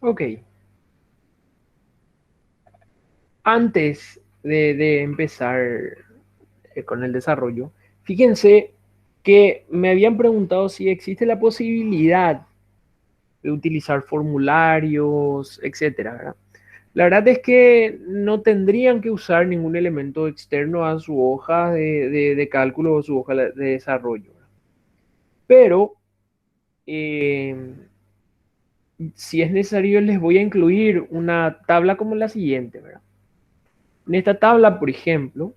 Ok, antes de empezar con el desarrollo, fíjense que me habían preguntado si existe la posibilidad de utilizar formularios, etcétera, ¿verdad? La verdad es que no tendrían que usar ningún elemento externo a su hoja de cálculo o su hoja de desarrollo, ¿verdad? Pero eh, si es necesario, les voy a incluir una tabla como la siguiente, ¿verdad? En esta tabla, por ejemplo,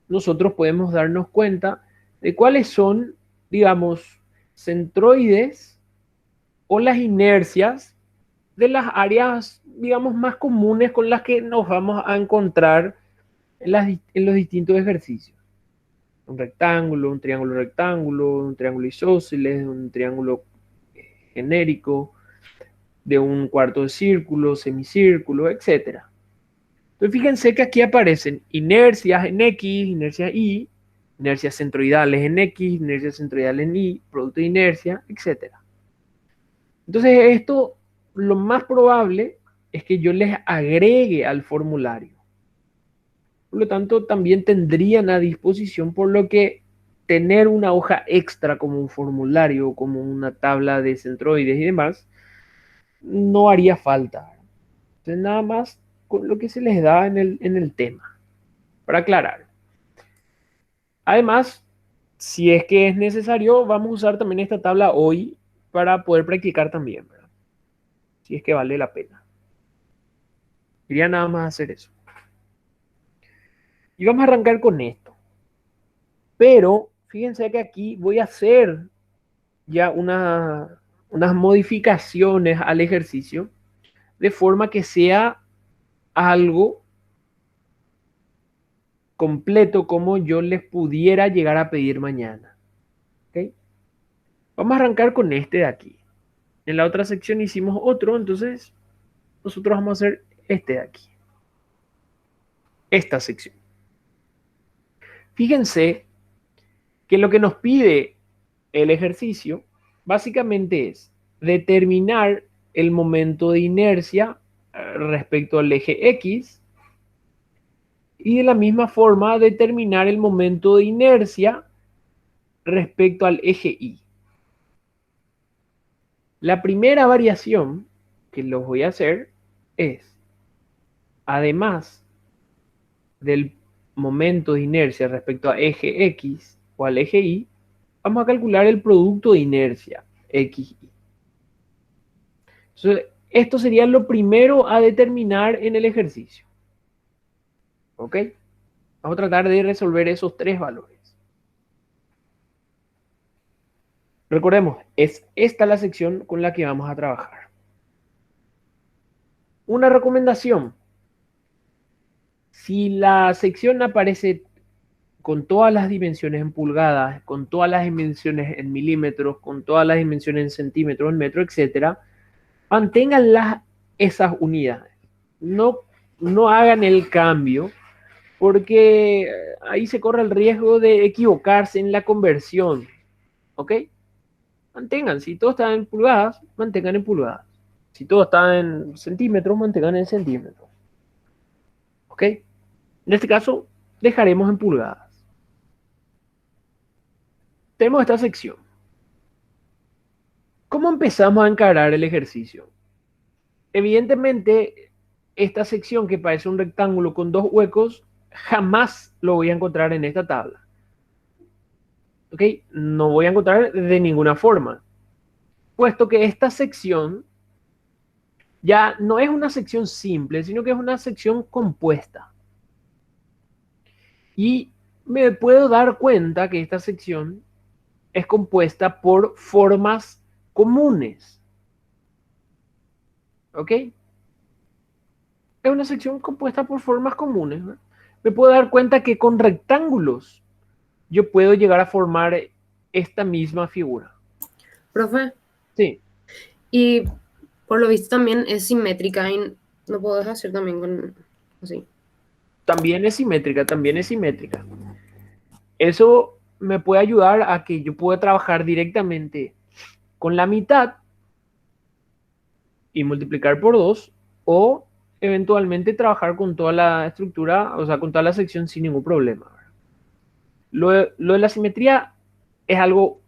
nosotros podemos darnos cuenta de cuáles son, digamos, centroides o las inercias de las áreas, digamos, más comunes con las que nos vamos a encontrar en los distintos ejercicios. Un triángulo rectángulo, un triángulo isósceles, un triángulo genérico, de un cuarto de círculo, semicírculo, etcétera. Entonces fíjense que aquí aparecen inercias en X, inercias Y, inercias centroidales en X, inercias centroidales en Y, producto de inercia, etcétera. Entonces esto, lo más probable es que yo les agregue al formulario. Por lo tanto, también tendrían a disposición, por lo que tener una hoja extra como un formulario, como una tabla de centroides y demás, no haría falta. Entonces, nada más con lo que se les da en el tema, para aclarar. Además, si es que es necesario, vamos a usar también esta tabla hoy para poder practicar también, ¿verdad? Si es que vale la pena. Quería nada más hacer eso. Y vamos a arrancar con esto. Pero fíjense que aquí voy a hacer ya unas modificaciones al ejercicio de forma que sea algo completo como yo les pudiera llegar a pedir mañana. ¿Ok? Vamos a arrancar con este de aquí. En la otra sección hicimos otro, entonces nosotros vamos a hacer este de aquí. Esta sección. Fíjense que lo que nos pide el ejercicio básicamente es determinar el momento de inercia respecto al eje X y de la misma forma determinar el momento de inercia respecto al eje Y. La primera variación que los voy a hacer es, además del momento de inercia respecto a eje X o al eje Y, vamos a calcular el producto de inercia XY. Entonces, esto sería lo primero a determinar en el ejercicio. ¿Ok? Vamos a tratar de resolver esos tres valores. Recordemos, es esta la sección con la que vamos a trabajar. Una recomendación. Si la sección aparece con todas las dimensiones en pulgadas, con todas las dimensiones en milímetros, con todas las dimensiones en centímetros, en metros, etcétera, mantengan esas unidades. No, no hagan el cambio porque ahí se corre el riesgo de equivocarse en la conversión. ¿Ok? Mantengan, si todo está en pulgadas, mantengan en pulgadas. Si todo está en centímetros, mantengan en centímetros. ¿Ok? En este caso, dejaremos en pulgadas. Tenemos esta sección. ¿Cómo empezamos a encarar el ejercicio? Evidentemente, esta sección que parece un rectángulo con dos huecos, jamás lo voy a encontrar en esta tabla. ¿Ok? No voy a encontrar de ninguna forma, puesto que esta sección ya no es una sección simple, sino que es una sección compuesta. Y me puedo dar cuenta que esta sección es compuesta por formas comunes. ¿Ok? Es una sección compuesta por formas comunes, ¿no? Me puedo dar cuenta que con rectángulos yo puedo llegar a formar esta misma figura. Profe, Sí, y por lo visto también es simétrica y no puedo hacer también con así. también es simétrica, también es simétrica. Eso me puede ayudar a que yo pueda trabajar directamente con la mitad y multiplicar por 2 o eventualmente trabajar con toda la estructura, o sea, con toda la sección sin ningún problema. Lo de la simetría es algo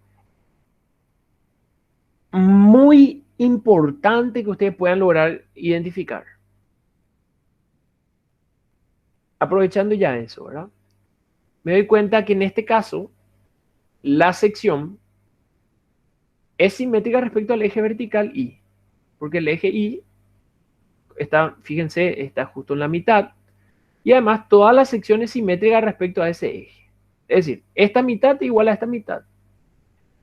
muy importante que ustedes puedan lograr identificar. Aprovechando ya eso, ¿verdad? Me doy cuenta que en este caso la sección es simétrica respecto al eje vertical Y, porque el eje Y está, fíjense, está justo en la mitad y además toda la sección es simétrica respecto a ese eje. Es decir, esta mitad igual a esta mitad.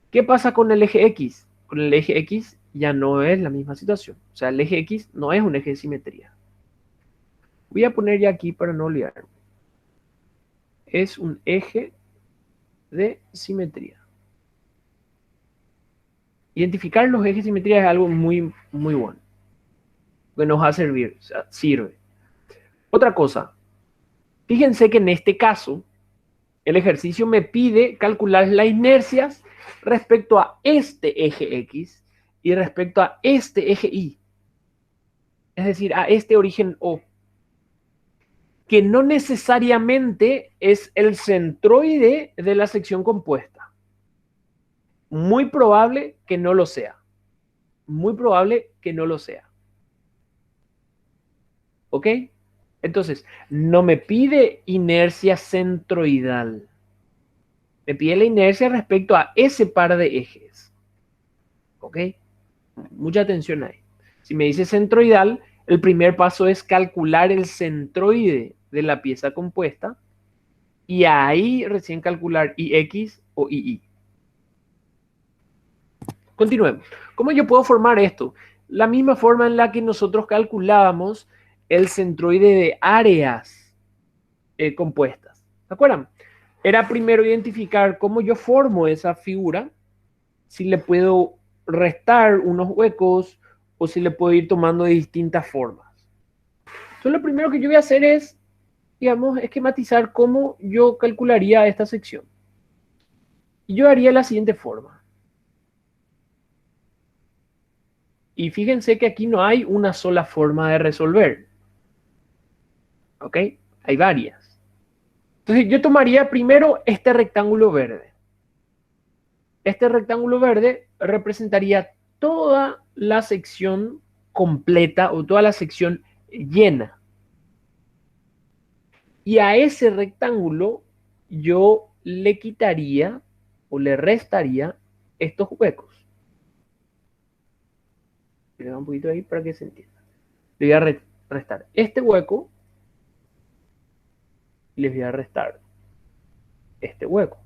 ¿Qué pasa con el eje X? Con el eje X ya no es la misma situación. O sea, el eje X no es un eje de simetría. Voy a poner ya aquí para no olvidarme. Es un eje de simetría. Identificar los ejes de simetría es algo muy, muy bueno. Que nos va a servir, o sea, sirve. Otra cosa, fíjense que en este caso, el ejercicio me pide calcular las inercias respecto a este eje X y respecto a este eje Y. Es decir, a este origen O, que no necesariamente es el centroide de la sección compuesta. Muy probable que no lo sea. Muy probable que no lo sea. ¿Ok? Entonces, no me pide inercia centroidal. Me pide la inercia respecto a ese par de ejes. ¿Ok? Mucha atención ahí. Si me dice centroidal, el primer paso es calcular el centroide de la pieza compuesta y ahí recién calcular IX o II. Continuemos. ¿Cómo yo puedo formar esto? La misma forma en la que nosotros calculábamos el centroide de áreas compuestas. ¿Se acuerdan? Era primero identificar cómo yo formo esa figura, si le puedo restar unos huecos o si le puedo ir tomando de distintas formas. Entonces lo primero que yo voy a hacer es, digamos, esquematizar cómo yo calcularía esta sección. Y yo haría la siguiente forma. Y fíjense que aquí no hay una sola forma de resolver. ¿Ok? Hay varias. Entonces yo tomaría primero este rectángulo verde. Este rectángulo verde representaría toda la sección completa o toda la sección llena. Y a ese rectángulo yo le quitaría o le restaría estos huecos. Le doy un poquito ahí para que se entienda. Le voy a restar este hueco y les voy a restar este hueco.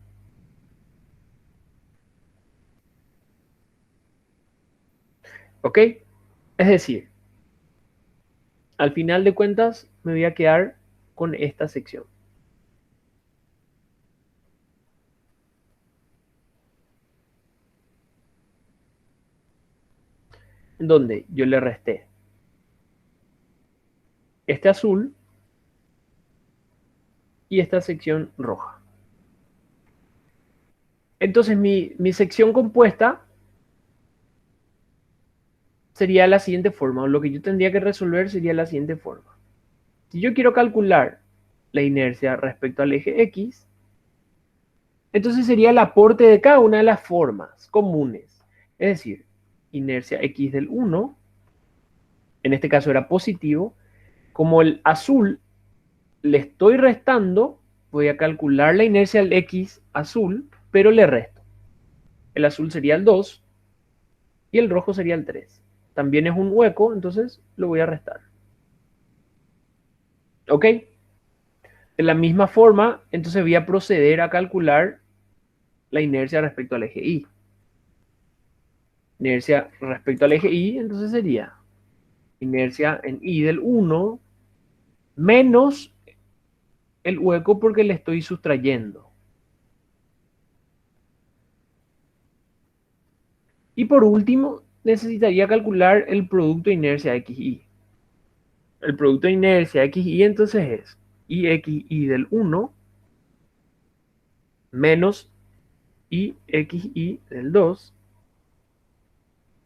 ¿Ok? Es decir, al final de cuentas me voy a quedar con esta sección. Donde yo le resté este azul y esta sección roja. Entonces mi sección compuesta sería la siguiente forma, o lo que yo tendría que resolver sería la siguiente forma. Si yo quiero calcular la inercia respecto al eje X, entonces sería el aporte de cada una de las formas comunes. Es decir, inercia X del 1, en este caso era positivo, como el azul le estoy restando, voy a calcular la inercia del X azul, pero le resto. El azul sería el 2 y el rojo sería el 3. También es un hueco, entonces lo voy a restar. ¿Ok? De la misma forma, entonces voy a proceder a calcular la inercia respecto al eje Y. Inercia respecto al eje Y, entonces sería inercia en Y del 1 menos el hueco porque le estoy sustrayendo. Y por último, necesitaría calcular el producto de inercia XY. El producto de inercia XY entonces es IXY del 1 menos IXY del 2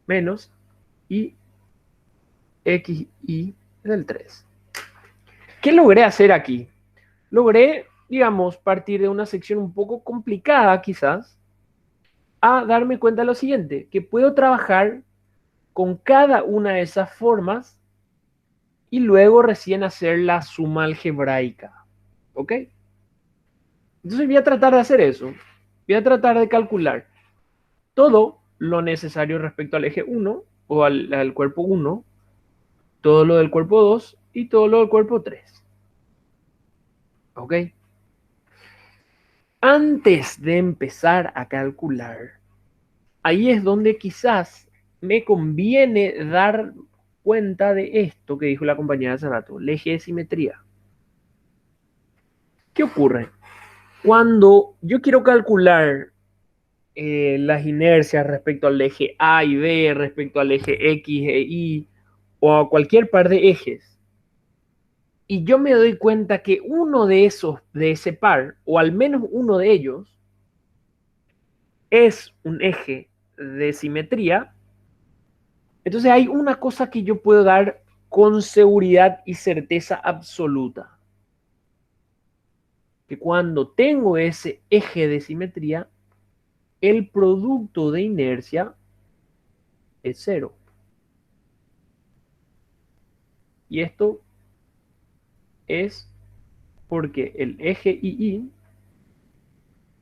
menos IXY XY del 3. ¿Qué logré hacer aquí? Logré, digamos, partir de una sección un poco complicada quizás, a darme cuenta de lo siguiente, que puedo trabajar con cada una de esas formas y luego recién hacer la suma algebraica. ¿Ok? Entonces voy a tratar de hacer eso. Voy a tratar de calcular todo lo necesario respecto al eje 1 o al cuerpo 1, todo lo del cuerpo 2 y todo lo del cuerpo 3. ¿Ok? Antes de empezar a calcular, ahí es donde quizás me conviene dar cuenta de esto que dijo la compañera hace rato, el eje de simetría. ¿Qué ocurre? Cuando yo quiero calcular las inercias respecto al eje A y B, respecto al eje X e Y, o a cualquier par de ejes, y yo me doy cuenta que uno de esos, de ese par, o al menos uno de ellos, es un eje de simetría, entonces hay una cosa que yo puedo dar con seguridad y certeza absoluta, que cuando tengo ese eje de simetría, el producto de inercia es cero. Y esto es porque el eje II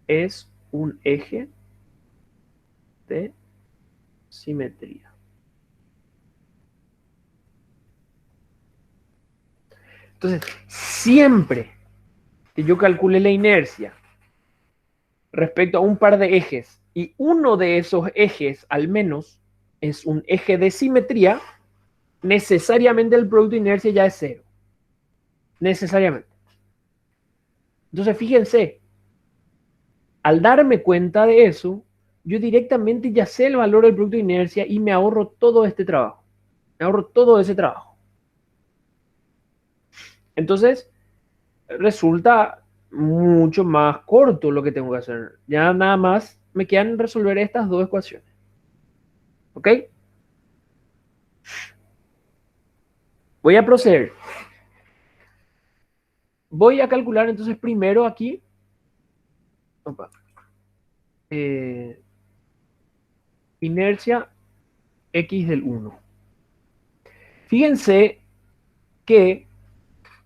es un eje de simetría. Entonces, siempre que yo calcule la inercia respecto a un par de ejes y uno de esos ejes al menos es un eje de simetría, necesariamente el producto de inercia ya es cero. Necesariamente. Entonces, fíjense, al darme cuenta de eso, yo directamente ya sé el valor del producto de inercia y me ahorro todo este trabajo. Me ahorro todo ese trabajo. Entonces, resulta mucho más corto lo que tengo que hacer. Ya nada más me quedan resolver estas dos ecuaciones. ¿Ok? Voy a proceder. Voy a calcular entonces primero aquí. Opa, eh, inercia X del 1. Fíjense que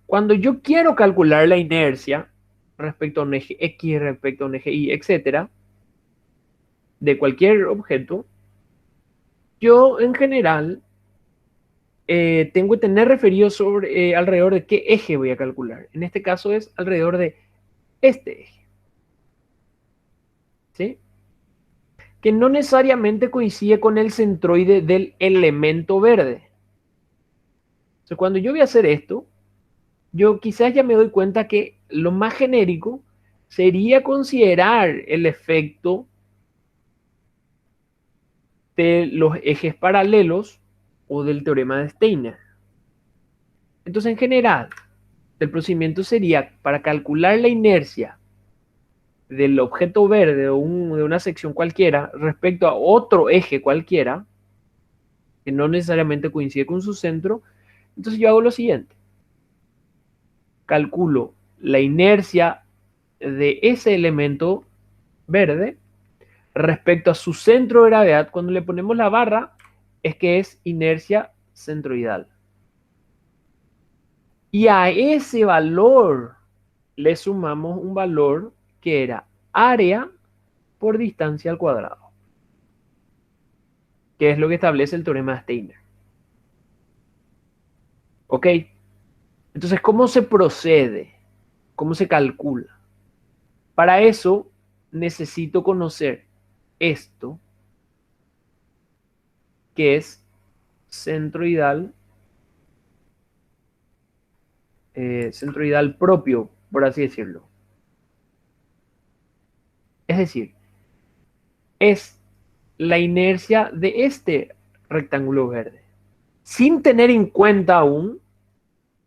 cuando yo quiero calcular la inercia respecto a un eje X, respecto a un eje Y, etcétera, de cualquier objeto, yo en general tengo que tener referido sobre alrededor de qué eje voy a calcular. En este caso es alrededor de este eje, ¿sí? Que no necesariamente coincide con el centroide del elemento verde. Entonces, cuando yo voy a hacer esto, yo quizás ya me doy cuenta que lo más genérico sería considerar el efecto de los ejes paralelos o del teorema de Steiner. Entonces, en general, el procedimiento sería para calcular la inercia del objeto verde o de una sección cualquiera respecto a otro eje cualquiera, que no necesariamente coincide con su centro, entonces yo hago lo siguiente. Calculo la inercia de ese elemento verde respecto a su centro de gravedad. Cuando le ponemos la barra, es que es inercia centroidal. Y a ese valor le sumamos un valor que era área por distancia al cuadrado, que es lo que establece el teorema de Steiner. ¿Ok? Entonces, ¿cómo se procede? ¿Cómo se calcula? Para eso necesito conocer esto, que es centroidal, centroidal propio, por así decirlo. Es decir, es la inercia de este rectángulo verde, sin tener en cuenta aún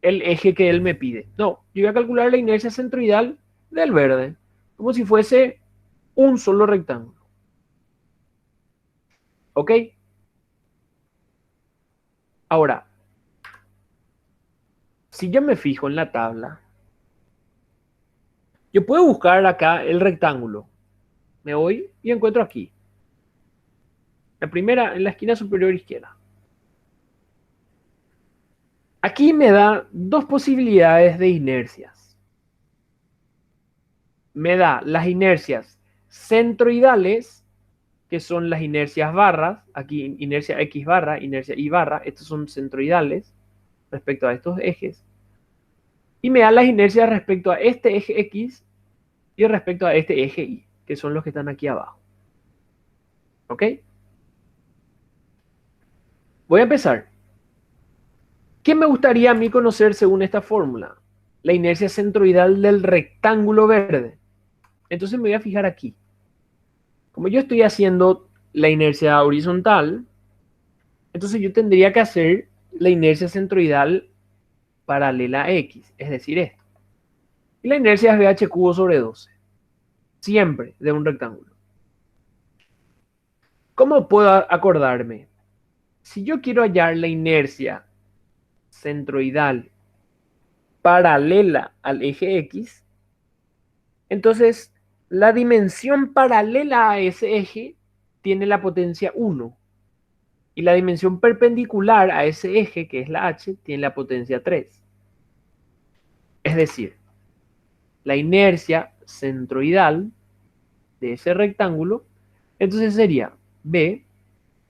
el eje que él me pide. No, yo voy a calcular la inercia centroidal del verde, como si fuese un solo rectángulo. ¿Ok? Ahora, si yo me fijo en la tabla, yo puedo buscar acá el rectángulo. Me voy y encuentro aquí. La primera, en la esquina superior izquierda. Aquí me da dos posibilidades de inercias. Me da las inercias centroidales, que son las inercias barras. Aquí inercia X barra, inercia Y barra. Estos son centroidales respecto a estos ejes. Y me da las inercias respecto a este eje X y respecto a este eje Y, que son los que están aquí abajo. ¿Ok? Voy a empezar. ¿Qué me gustaría a mí conocer según esta fórmula? La inercia centroidal del rectángulo verde. Entonces me voy a fijar aquí. Como yo estoy haciendo la inercia horizontal, entonces yo tendría que hacer la inercia centroidal paralela a X, es decir, esto. Y la inercia es BH cubo sobre 12. Siempre de un rectángulo. ¿Cómo puedo acordarme? Si yo quiero hallar la inercia centroidal paralela al eje X, entonces la dimensión paralela a ese eje tiene la potencia 1 y la dimensión perpendicular a ese eje, que es la h, tiene la potencia 3. Es decir, la inercia centroidal de ese rectángulo, entonces sería b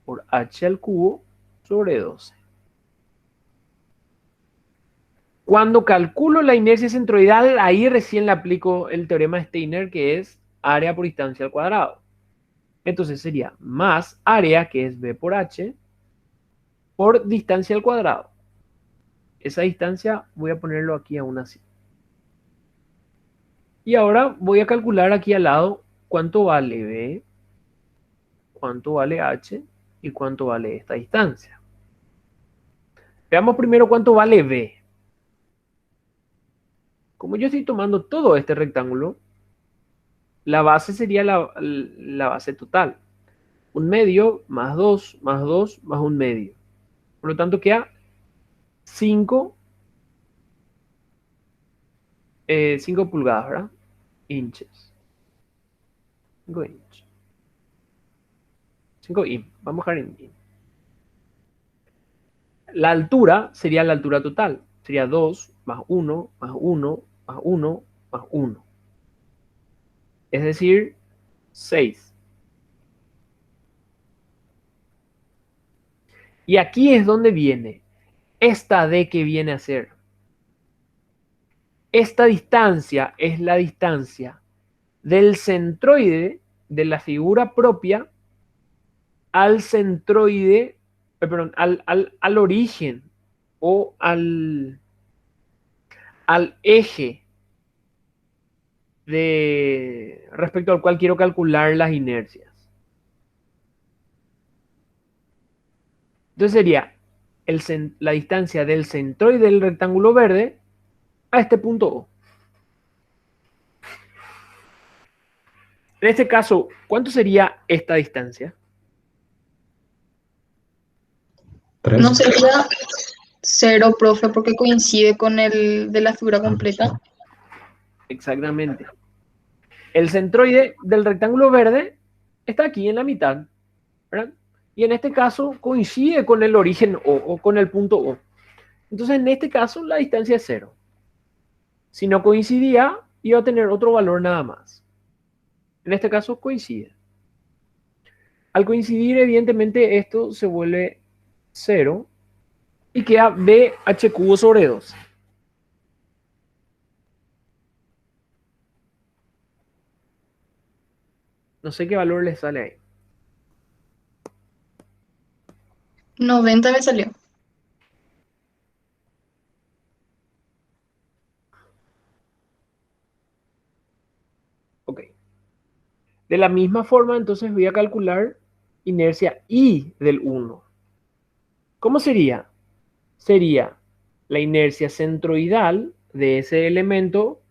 por h al cubo sobre 12. Cuando calculo la inercia centroidal, ahí recién le aplico el teorema de Steiner, que es área por distancia al cuadrado. Entonces sería más área, que es b por h, por distancia al cuadrado. Esa distancia voy a ponerlo aquí aún así. Y ahora voy a calcular aquí al lado cuánto vale b, cuánto vale h y cuánto vale esta distancia. Veamos primero cuánto vale b. Como yo estoy tomando todo este rectángulo, la base sería la base total. Un medio más 2 más 2 más un medio. Por lo tanto queda 5 pulgadas, ¿verdad? Inches. 5 inches. 5 in. Vamos a dejar en in. La altura sería la altura total. Sería 2 más 1 más 1 más 1 más 1. Es decir, 6. Y aquí es donde viene esta D que viene a ser. Esta distancia es la distancia del centroide de la figura propia al centroide, perdón, al origen o al eje respecto al cual quiero calcular las inercias. Entonces sería la distancia del centroide del rectángulo verde a este punto O. En este caso, ¿cuánto sería esta distancia? No sería 0, profe, porque coincide con el de la figura completa. Exactamente. El centroide del rectángulo verde está aquí en la mitad, ¿verdad? Y en este caso coincide con el origen o con el punto O. Entonces, en este caso, la distancia es 0. Si no coincidía, iba a tener otro valor nada más. En este caso, coincide. Al coincidir, evidentemente, esto se vuelve 0 y queda BH cubo sobre 2. No sé qué valor le sale ahí. 90 me salió. Ok. De la misma forma, entonces voy a calcular inercia I del 1. ¿Cómo sería? Sería la inercia centroidal de ese elemento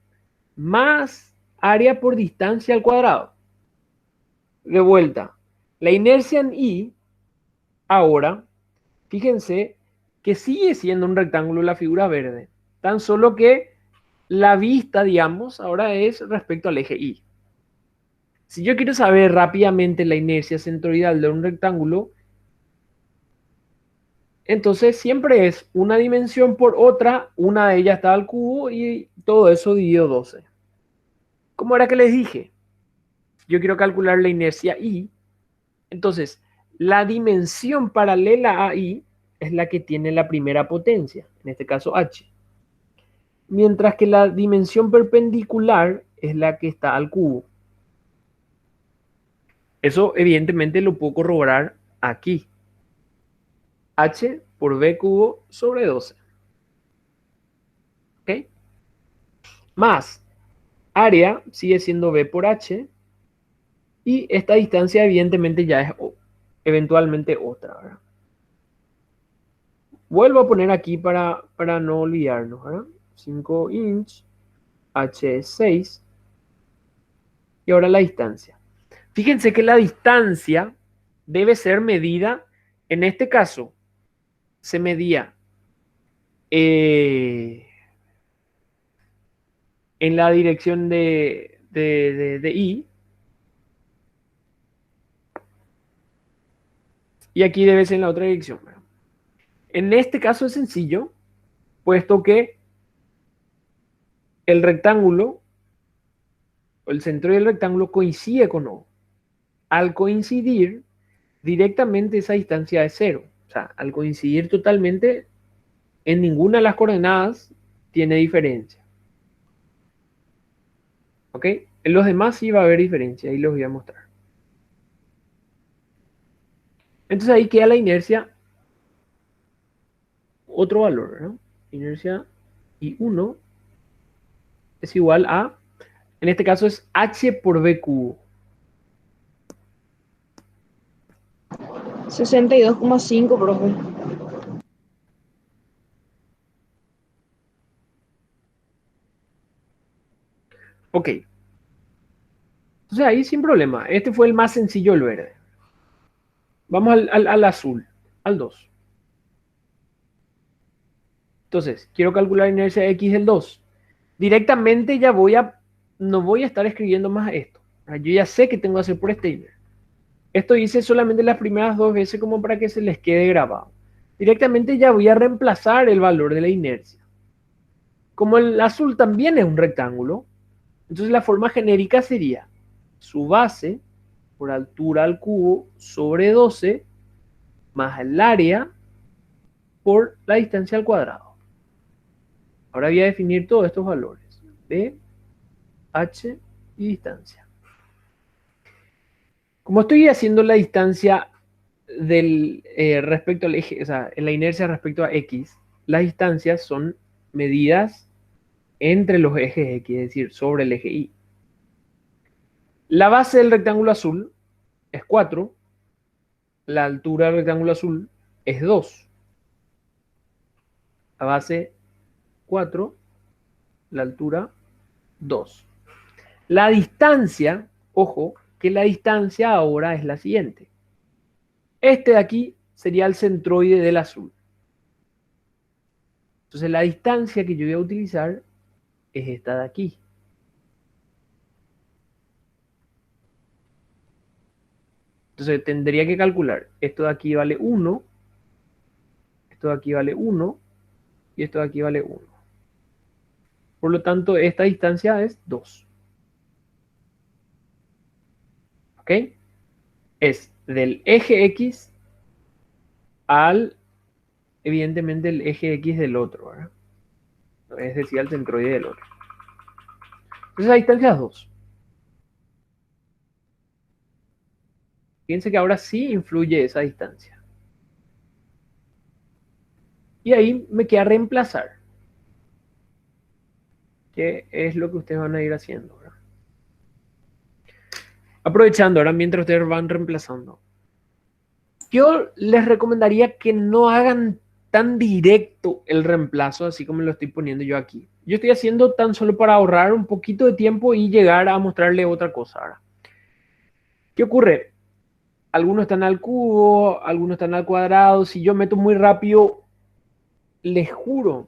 más área por distancia al cuadrado. De vuelta, la inercia en I, ahora, fíjense que sigue siendo un rectángulo la figura verde. Tan solo que la vista, digamos, ahora es respecto al eje Y. Si yo quiero saber rápidamente la inercia centroidal de un rectángulo, entonces siempre es una dimensión por otra, una de ellas está al cubo y todo eso dividido 12. ¿Cómo era que les dije? Yo quiero calcular la inercia Y, entonces la dimensión paralela a Y es la que tiene la primera potencia, en este caso h. Mientras que la dimensión perpendicular es la que está al cubo. Eso evidentemente lo puedo corroborar aquí. H por B cubo sobre 12. ¿Ok? Más área sigue siendo B por H. Y esta distancia evidentemente ya es eventualmente otra, ¿verdad? Vuelvo a poner aquí para no olvidarnos, ¿verdad? 5 inch, H es 6. Y ahora la distancia. Fíjense que la distancia debe ser medida, en este caso, se medía en la dirección de I. Y aquí debe ser en la otra dirección, ¿verdad? En este caso es sencillo, puesto que el rectángulo, el centro del rectángulo coincide con O. Al coincidir, directamente esa distancia es cero. O sea, al coincidir totalmente, en ninguna de las coordenadas tiene diferencia. ¿Ok? En los demás sí va a haber diferencia y los voy a mostrar. Entonces ahí queda la inercia, otro valor, ¿no? Inercia I1 es igual a, en este caso es H por B cubo. 62,5, profe. Ok. Entonces ahí sin problema. Este fue el más sencillo, el verde. Vamos al azul, al 2. Entonces, quiero calcular inercia X del 2. Directamente ya no voy a estar escribiendo más esto. Yo ya sé que tengo que hacer por Steiner. Esto hice solamente las primeras 2 veces como para que se les quede grabado. Directamente ya voy a reemplazar el valor de la inercia. Como el azul también es un rectángulo, entonces la forma genérica sería su base por altura al cubo sobre 12 más el área por la distancia al cuadrado. Ahora voy a definir todos estos valores. B, H y distancia. Como estoy haciendo la distancia respecto al eje, o sea, en la inercia respecto a X, las distancias son medidas entre los ejes X, es decir, sobre el eje Y. La base del rectángulo azul es 4, la altura del rectángulo azul es 2. La base 4, la altura 2. La distancia, ojo, que la distancia ahora es la siguiente. Este de aquí sería el centroide del azul. Entonces la distancia que yo voy a utilizar es esta de aquí. Entonces tendría que calcular, esto de aquí vale 1, esto de aquí vale 1 y esto de aquí vale 1. Por lo tanto, esta distancia es 2. ¿Ok? Es del eje X al, evidentemente, el eje X del otro, ¿verdad? Es decir, al centroide del otro. Entonces la distancia es 2. Fíjense que ahora sí influye esa distancia. Y ahí me queda reemplazar, que es lo que ustedes van a ir haciendo, ¿verdad? Aprovechando ahora mientras ustedes van reemplazando. Yo les recomendaría que no hagan tan directo el reemplazo, así como lo estoy poniendo yo aquí. Yo estoy haciendo tan solo para ahorrar un poquito de tiempo y llegar a mostrarle otra cosa ahora. ¿Qué ocurre? Algunos están al cubo, algunos están al cuadrado. Si yo meto muy rápido, les juro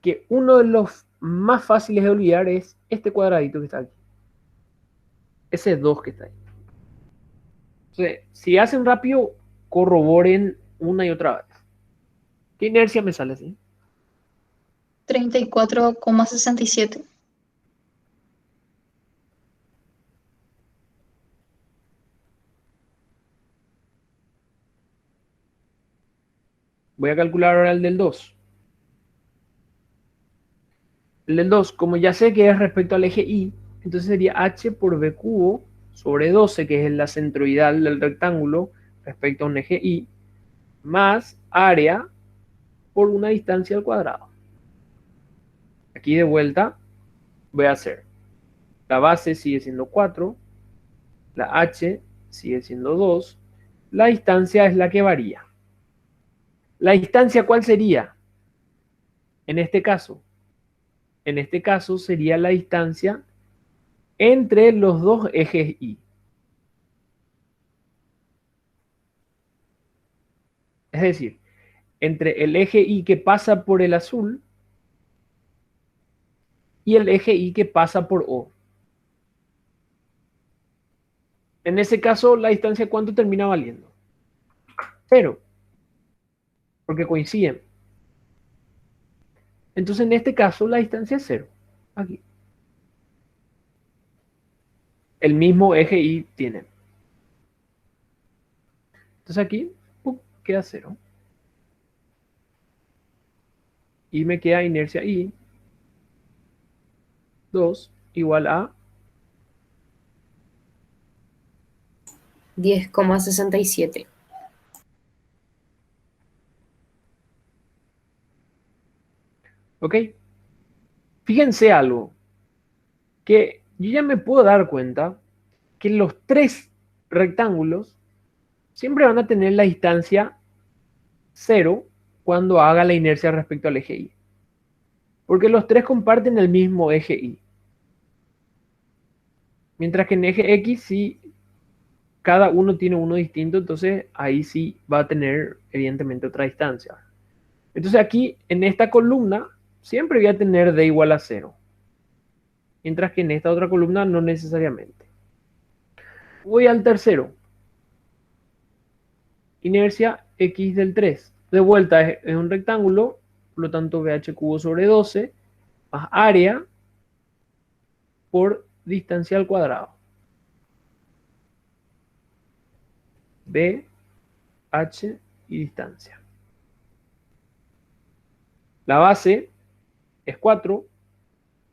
que uno de los más fáciles de olvidar es este cuadradito que está aquí. Ese 2 que está ahí. Entonces, si hacen rápido, corroboren una y otra vez. ¿Qué inercia me sale así? 34,67. Voy a calcular ahora el del 2. El del 2, como ya sé que es respecto al eje Y, entonces sería h por b cubo sobre 12, que es la centroidal del rectángulo respecto a un eje Y, más área por una distancia al cuadrado. Aquí de vuelta voy a hacer, la base sigue siendo 4, la h sigue siendo 2, la distancia es la que varía. ¿La distancia cuál sería? En este caso sería la distancia entre los dos ejes Y. Es decir, entre el eje Y que pasa por el azul y el eje Y que pasa por O. En ese caso, la distancia, ¿cuánto termina valiendo? 0, porque coinciden. Entonces, en este caso, la distancia es 0. Aquí. El mismo eje Y tiene. Entonces aquí queda 0. Y me queda inercia Y 2 igual a 10,67. ¿ok? Fíjense algo, que yo ya me puedo dar cuenta que los tres rectángulos siempre van a tener la distancia 0 cuando haga la inercia respecto al eje Y. Porque los tres comparten el mismo eje Y. Mientras que en eje X sí, cada uno tiene uno distinto, entonces ahí sí va a tener evidentemente otra distancia. Entonces aquí en esta columna siempre voy a tener d igual a 0. Mientras que en esta otra columna no necesariamente. Voy al tercero. Inercia x del 3. De vuelta es un rectángulo, por lo tanto BH cubo sobre 12 más área por distancia al cuadrado. B, H y distancia. La base es 4,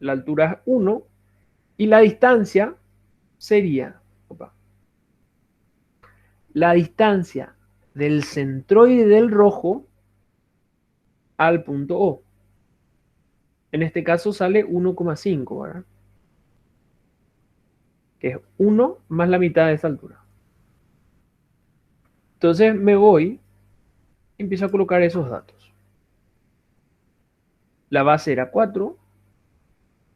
la altura es 1 y la distancia sería la distancia del centroide del rojo al punto O. En este caso sale 1,5, ¿verdad? Que es 1 más la mitad de esa altura. Entonces me voy y empiezo a colocar esos datos. La base era 4,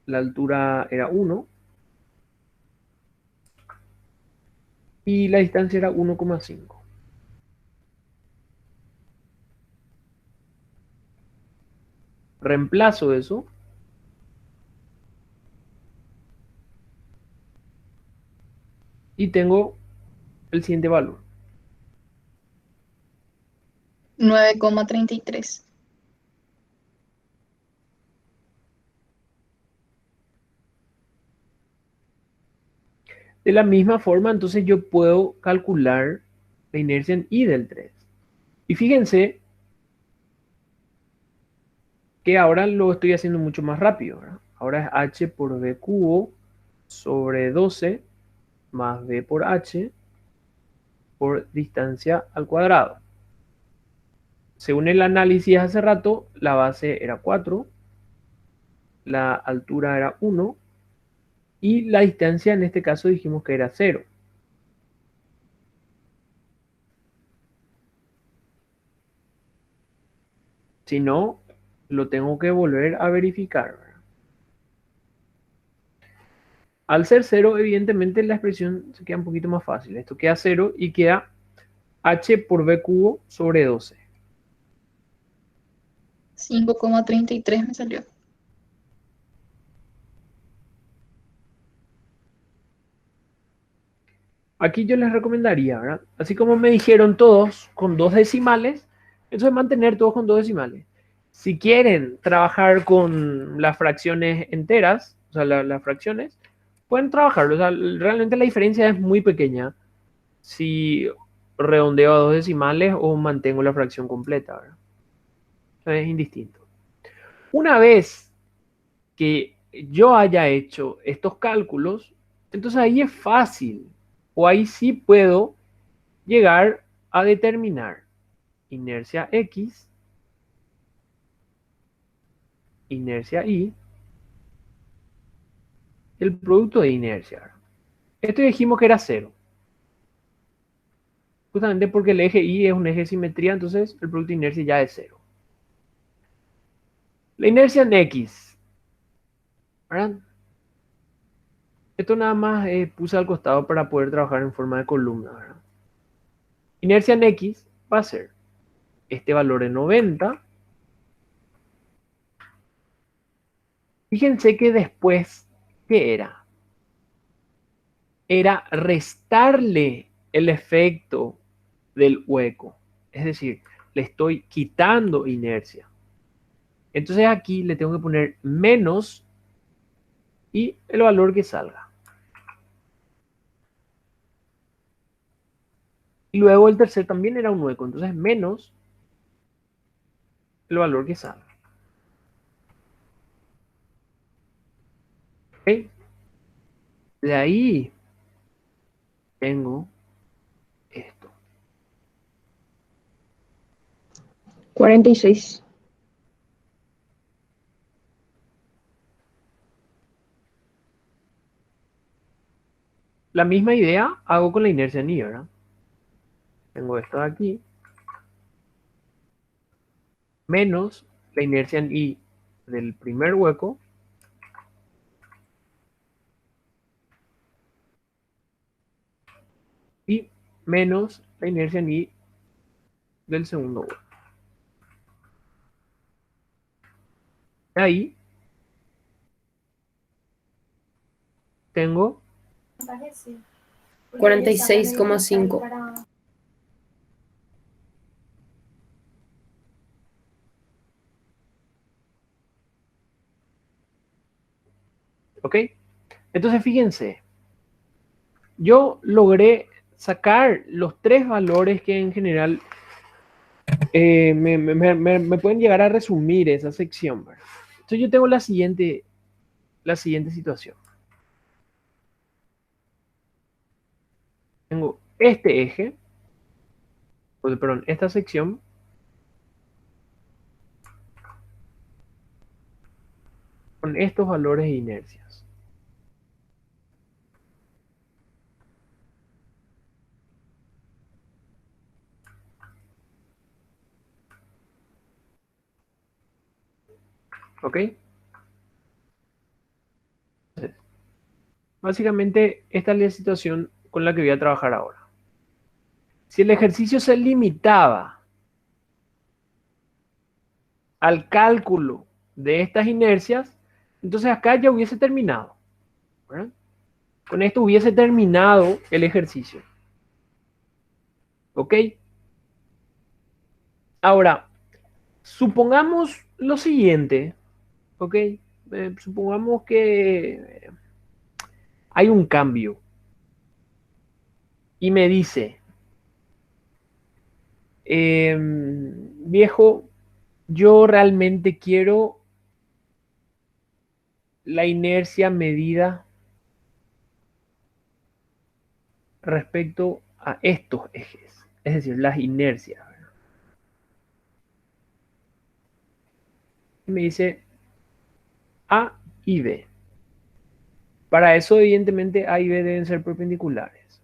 la altura era 1 y la distancia era 1,5. Reemplazo eso y tengo el siguiente valor. 9,33. De la misma forma, entonces yo puedo calcular la inercia en I del 3. Y fíjense que ahora lo estoy haciendo mucho más rápido, ¿verdad? Ahora es h por b cubo sobre 12 más b por h por distancia al cuadrado. Según el análisis hace rato, la base era 4, la altura era 1 y la distancia en este caso dijimos que era 0. Si no, lo tengo que volver a verificar, ¿verdad? Al ser 0, evidentemente la expresión se queda un poquito más fácil. Esto queda 0 y queda h por b cubo sobre 12. 5,33 me salió. Aquí yo les recomendaría, ¿verdad? Así como me dijeron todos con dos decimales, eso es mantener todos con dos decimales. Si quieren trabajar con las fracciones enteras, o sea, las fracciones, pueden trabajarlo. O sea, realmente la diferencia es muy pequeña si redondeo a dos decimales o mantengo la fracción completa, ¿verdad? O sea, es indistinto. Una vez que yo haya hecho estos cálculos, entonces ahí es fácil, o ahí sí puedo llegar a determinar inercia X, inercia Y, el producto de inercia. Esto dijimos que era cero, justamente porque el eje Y es un eje de simetría, entonces el producto de inercia ya es cero. La inercia en X, ¿verdad? Esto nada más puse al costado para poder trabajar en forma de columna, ¿verdad? Inercia en X va a ser este valor de 90. Fíjense que después, ¿qué era? Era restarle el efecto del hueco. Es decir, le estoy quitando inercia. Entonces aquí le tengo que poner menos y el valor que salga. Y luego el tercer también era un hueco. Entonces menos el valor que salga. ¿Ok? De ahí tengo esto. 46. La misma idea hago con la inercia en Y, ¿verdad? Tengo esto de aquí. Menos la inercia en Y del primer hueco. Y menos la inercia en Y del segundo hueco. Ahí tengo 46,5. ¿ok? Entonces fíjense, yo logré sacar los tres valores que en general me pueden llegar a resumir esa sección, ¿verdad? Entonces yo tengo la siguiente situación. Tengo este eje, perdón, esta sección con estos valores de inercias. ¿Ok? Entonces, básicamente esta es la situación con la que voy a trabajar ahora. Si el ejercicio se limitaba al cálculo de estas inercias, entonces acá ya hubiese terminado, ¿verdad? Con esto hubiese terminado el ejercicio. ¿Ok? Ahora, supongamos lo siguiente, ¿ok? Supongamos que hay un cambio y me dice, viejo, yo realmente quiero la inercia medida respecto a estos ejes, es decir, las inercias. Y me dice A y B. Para eso, evidentemente, A y B deben ser perpendiculares.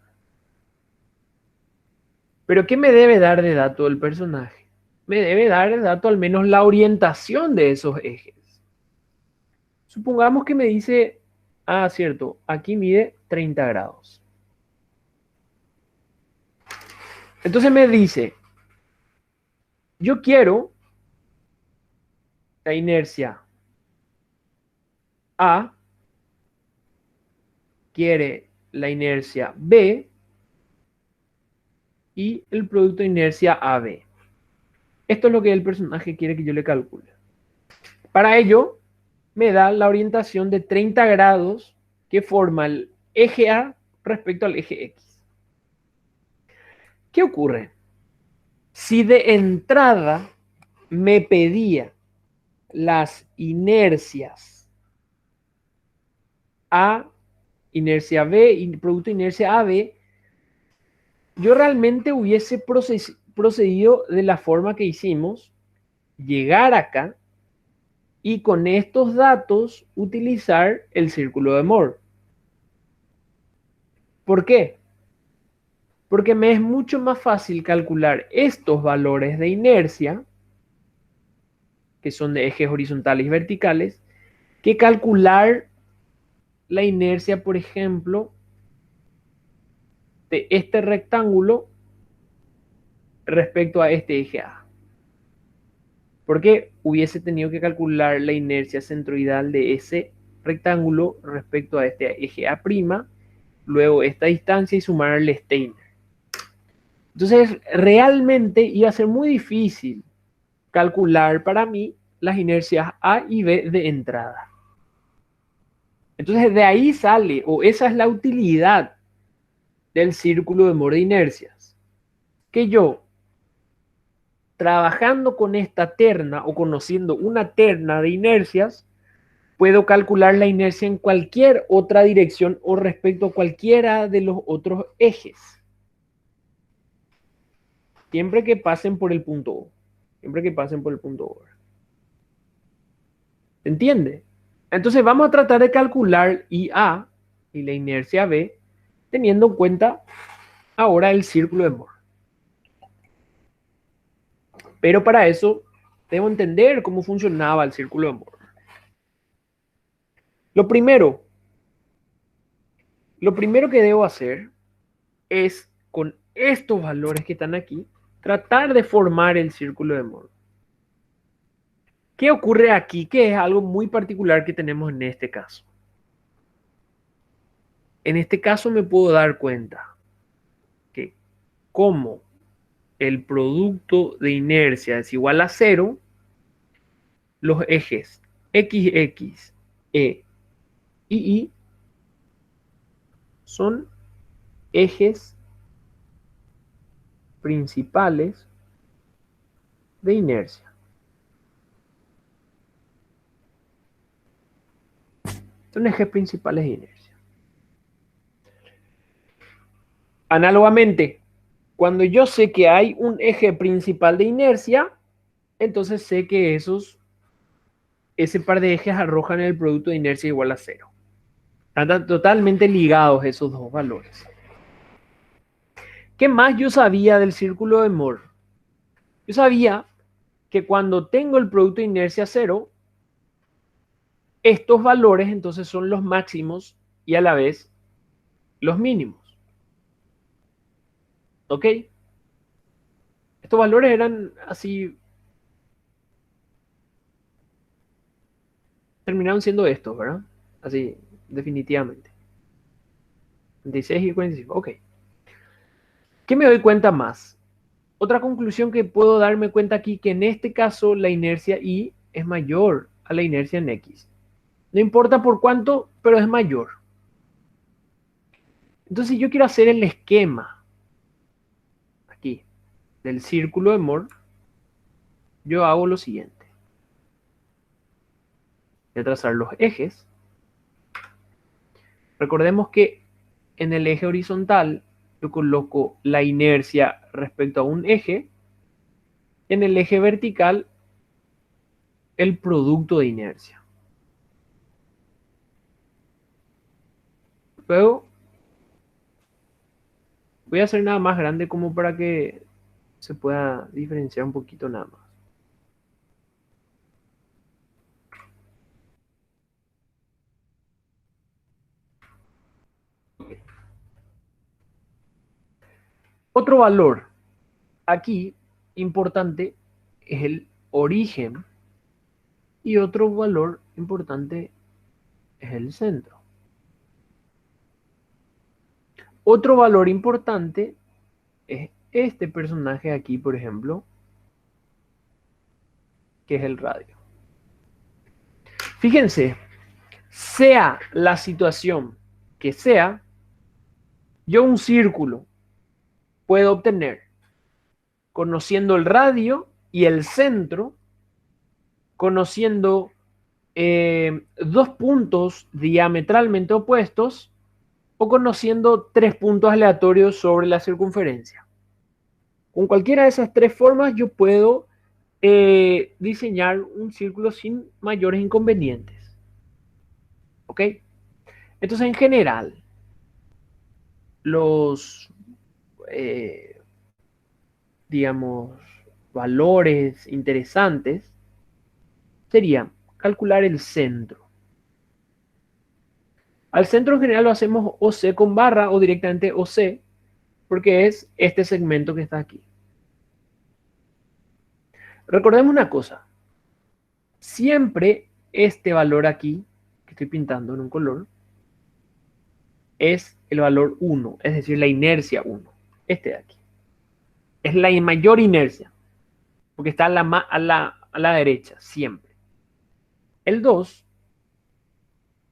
Pero ¿qué me debe dar de dato el personaje? Me debe dar de dato al menos la orientación de esos ejes. Supongamos que me dice, cierto, aquí mide 30 grados. Entonces me dice, yo quiero la inercia A quiere la inercia B y el producto de inercia AB. Esto es lo que el personaje quiere que yo le calcule. Para ello, me da la orientación de 30 grados que forma el eje A respecto al eje X. ¿Qué ocurre? Si de entrada me pedía las inercias A, inercia B y producto de inercia AB, yo realmente hubiese procedido de la forma que hicimos, llegar acá y con estos datos utilizar el círculo de Moore. ¿Por qué? Porque me es mucho más fácil calcular estos valores de inercia, que son de ejes horizontales y verticales, que calcular la inercia, por ejemplo, de este rectángulo respecto a este eje A. Porque hubiese tenido que calcular la inercia centroidal de ese rectángulo respecto a este eje A', luego esta distancia y sumarle Steiner. Entonces, realmente iba a ser muy difícil calcular para mí las inercias A y B de entrada. Entonces, de ahí sale, o esa es la utilidad del círculo de Moore de inercias. Que yo, trabajando con esta terna o conociendo una terna de inercias, puedo calcular la inercia en cualquier otra dirección o respecto a cualquiera de los otros ejes. Siempre que pasen por el punto O. Siempre que pasen por el punto O. ¿Entiende? Entonces vamos a tratar de calcular IA y la inercia B teniendo en cuenta ahora el círculo de Moore. Pero para eso debo entender cómo funcionaba el círculo de Moore. Lo primero que debo hacer es, con estos valores que están aquí, tratar de formar el círculo de Moore. ¿Qué ocurre aquí? Que es algo muy particular que tenemos en este caso. En este caso me puedo dar cuenta que como el producto de inercia es igual a 0, los ejes XX, E y Y son ejes principales de inercia. Son ejes principales de inercia. Análogamente, cuando yo sé que hay un eje principal de inercia, entonces sé que ese par de ejes arrojan el producto de inercia igual a 0. Están totalmente ligados esos dos valores. ¿Qué más yo sabía del círculo de Moore? Yo sabía que cuando tengo el producto de inercia 0, estos valores entonces son los máximos y a la vez los mínimos. ¿Ok? Estos valores eran así, terminaron siendo estos, ¿verdad? Así, definitivamente. 26 y 45. Ok. ¿Qué me doy cuenta más? Otra conclusión que puedo darme cuenta aquí, que en este caso la inercia Y es mayor a la inercia en X. No importa por cuánto, pero es mayor. Entonces yo quiero hacer el esquema aquí del círculo de Moore. Yo hago lo siguiente. Voy a trazar los ejes. Recordemos que en el eje horizontal yo coloco la inercia respecto a un eje. En el eje vertical, el producto de inercia. Luego voy a hacer nada más grande como para que se pueda diferenciar un poquito nada más. Otro valor aquí importante es el origen Y otro valor importante es el centro. Otro valor importante es este personaje aquí, por ejemplo, que es el radio. Fíjense, sea la situación que sea, yo un círculo puedo obtener conociendo el radio y el centro, conociendo dos puntos diametralmente opuestos o conociendo tres puntos aleatorios sobre la circunferencia. Con cualquiera de esas tres formas yo puedo diseñar un círculo sin mayores inconvenientes. ¿Ok? Entonces, en general, los, digamos, valores interesantes serían calcular el centro. Al centro en general lo hacemos OC con barra o directamente OC, porque es este segmento que está aquí. Recordemos una cosa. Siempre este valor aquí, que estoy pintando en un color, es el valor 1, es decir, la inercia 1. Este de aquí. Es la mayor inercia, porque está a la derecha, siempre. El 2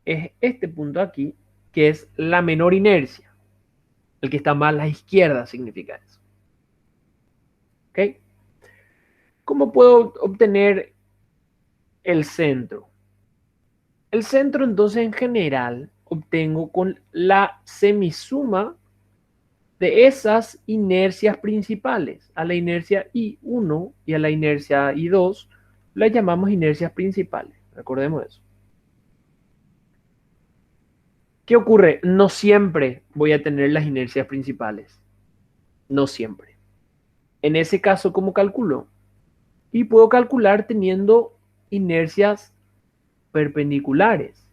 es este punto aquí, que es la menor inercia. El que está más a la izquierda significa eso. ¿Ok? ¿Cómo puedo obtener el centro? El centro, entonces, en general, obtengo con la semisuma de esas inercias principales. A la inercia I1 y a la inercia I2 las llamamos inercias principales. Recordemos eso. ¿Qué ocurre? No siempre voy a tener las inercias principales. No siempre. En ese caso, ¿cómo calculo? Y puedo calcular teniendo inercias perpendiculares.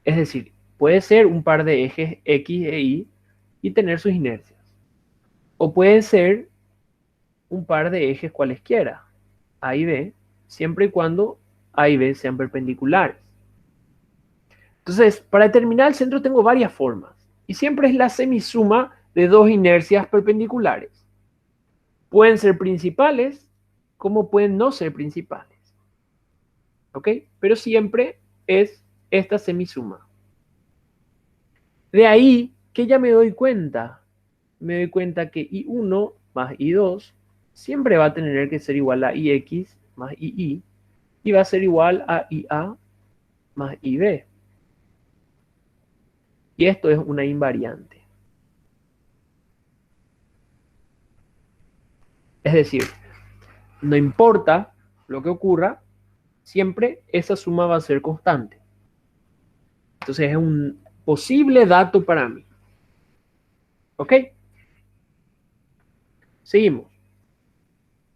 Es decir, puede ser un par de ejes X e Y y tener sus inercias. O puede ser un par de ejes cualesquiera, A y B, siempre y cuando A y B sean perpendiculares. Entonces, para determinar el centro tengo varias formas. Y siempre es la semisuma de dos inercias perpendiculares. Pueden ser principales, como pueden no ser principales. ¿Ok? Pero siempre es esta semisuma. De ahí que ya me doy cuenta que I1 más I2 siempre va a tener que ser igual a IX más II y va a ser igual a IA más IB. Y esto es una invariante. Es decir, no importa lo que ocurra, siempre esa suma va a ser constante. Entonces es un posible dato para mí. ¿Ok? Seguimos.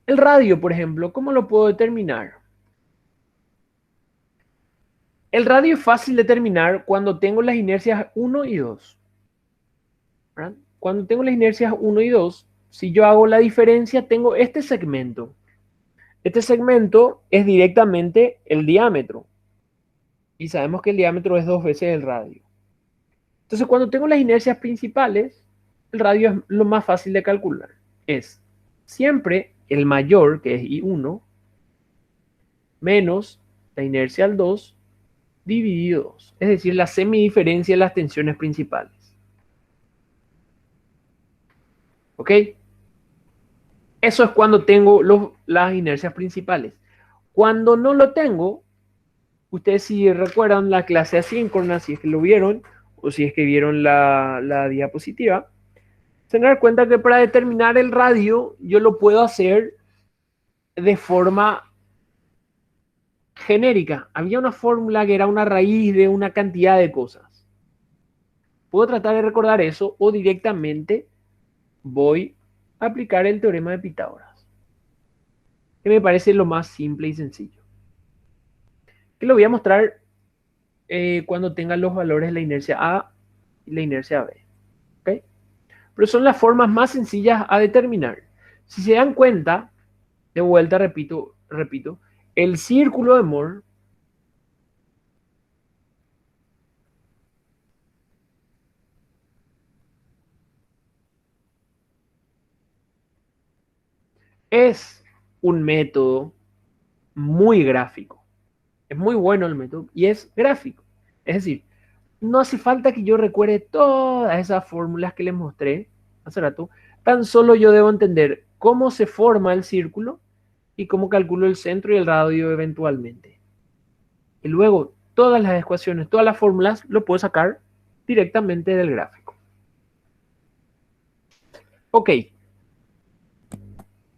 El radio, por ejemplo, ¿cómo lo puedo determinar? El radio es fácil de determinar cuando tengo las inercias 1 y 2. ¿Verdad? Cuando tengo las inercias 1 y 2, si yo hago la diferencia, tengo este segmento. Este segmento es directamente el diámetro. Y sabemos que el diámetro es 2 veces el radio. Entonces, cuando tengo las inercias principales, el radio es lo más fácil de calcular. Es siempre el mayor, que es I1, menos la inercia al 2, dividido 2. Es decir, la semidiferencia de las tensiones principales. ¿Ok? Eso es cuando tengo las inercias principales. Cuando no lo tengo, ustedes si recuerdan la clase asíncrona, si es que lo vieron, o si es que vieron la diapositiva, se dan cuenta que para determinar el radio, yo lo puedo hacer de forma genérica. Había una fórmula que era una raíz de una cantidad de cosas. Puedo tratar de recordar eso o directamente voy a aplicar el teorema de Pitágoras, que me parece lo más simple y sencillo. Que lo voy a mostrar cuando tenga los valores de la inercia A y la inercia B. ¿Okay? Pero son las formas más sencillas a determinar. Si se dan cuenta, de vuelta repito, el círculo de Moore es un método muy gráfico. Es muy bueno el método y es gráfico. Es decir, no hace falta que yo recuerde todas esas fórmulas que les mostré hace rato. Tan solo yo debo entender cómo se forma el círculo y cómo calculo el centro y el radio eventualmente. Y luego todas las ecuaciones, todas las fórmulas, lo puedo sacar directamente del gráfico. Ok.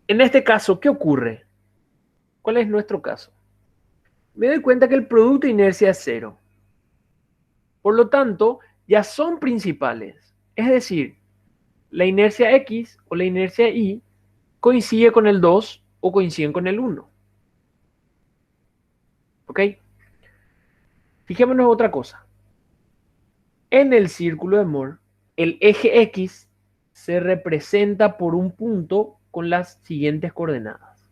En este caso, ¿qué ocurre? ¿Cuál es nuestro caso? Me doy cuenta que el producto de inercia es cero. Por lo tanto, ya son principales. Es decir, la inercia X o la inercia Y coincide con el 2 o coinciden con el 1. ¿Ok? Fijémonos otra cosa. En el círculo de Moore, el eje X se representa por un punto con las siguientes coordenadas.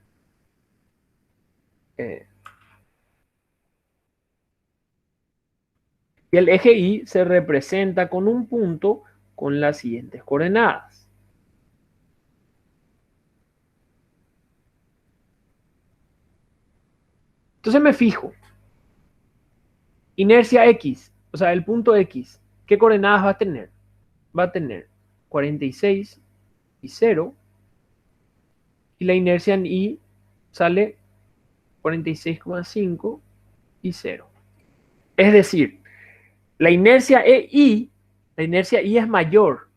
Y el eje Y se representa con un punto con las siguientes coordenadas. Entonces me fijo. Inercia X, o sea, el punto X, ¿qué coordenadas va a tener? Va a tener 46 y 0. Y la inercia en Y sale 46,5 y 0. Es decir, la inercia Y es mayor.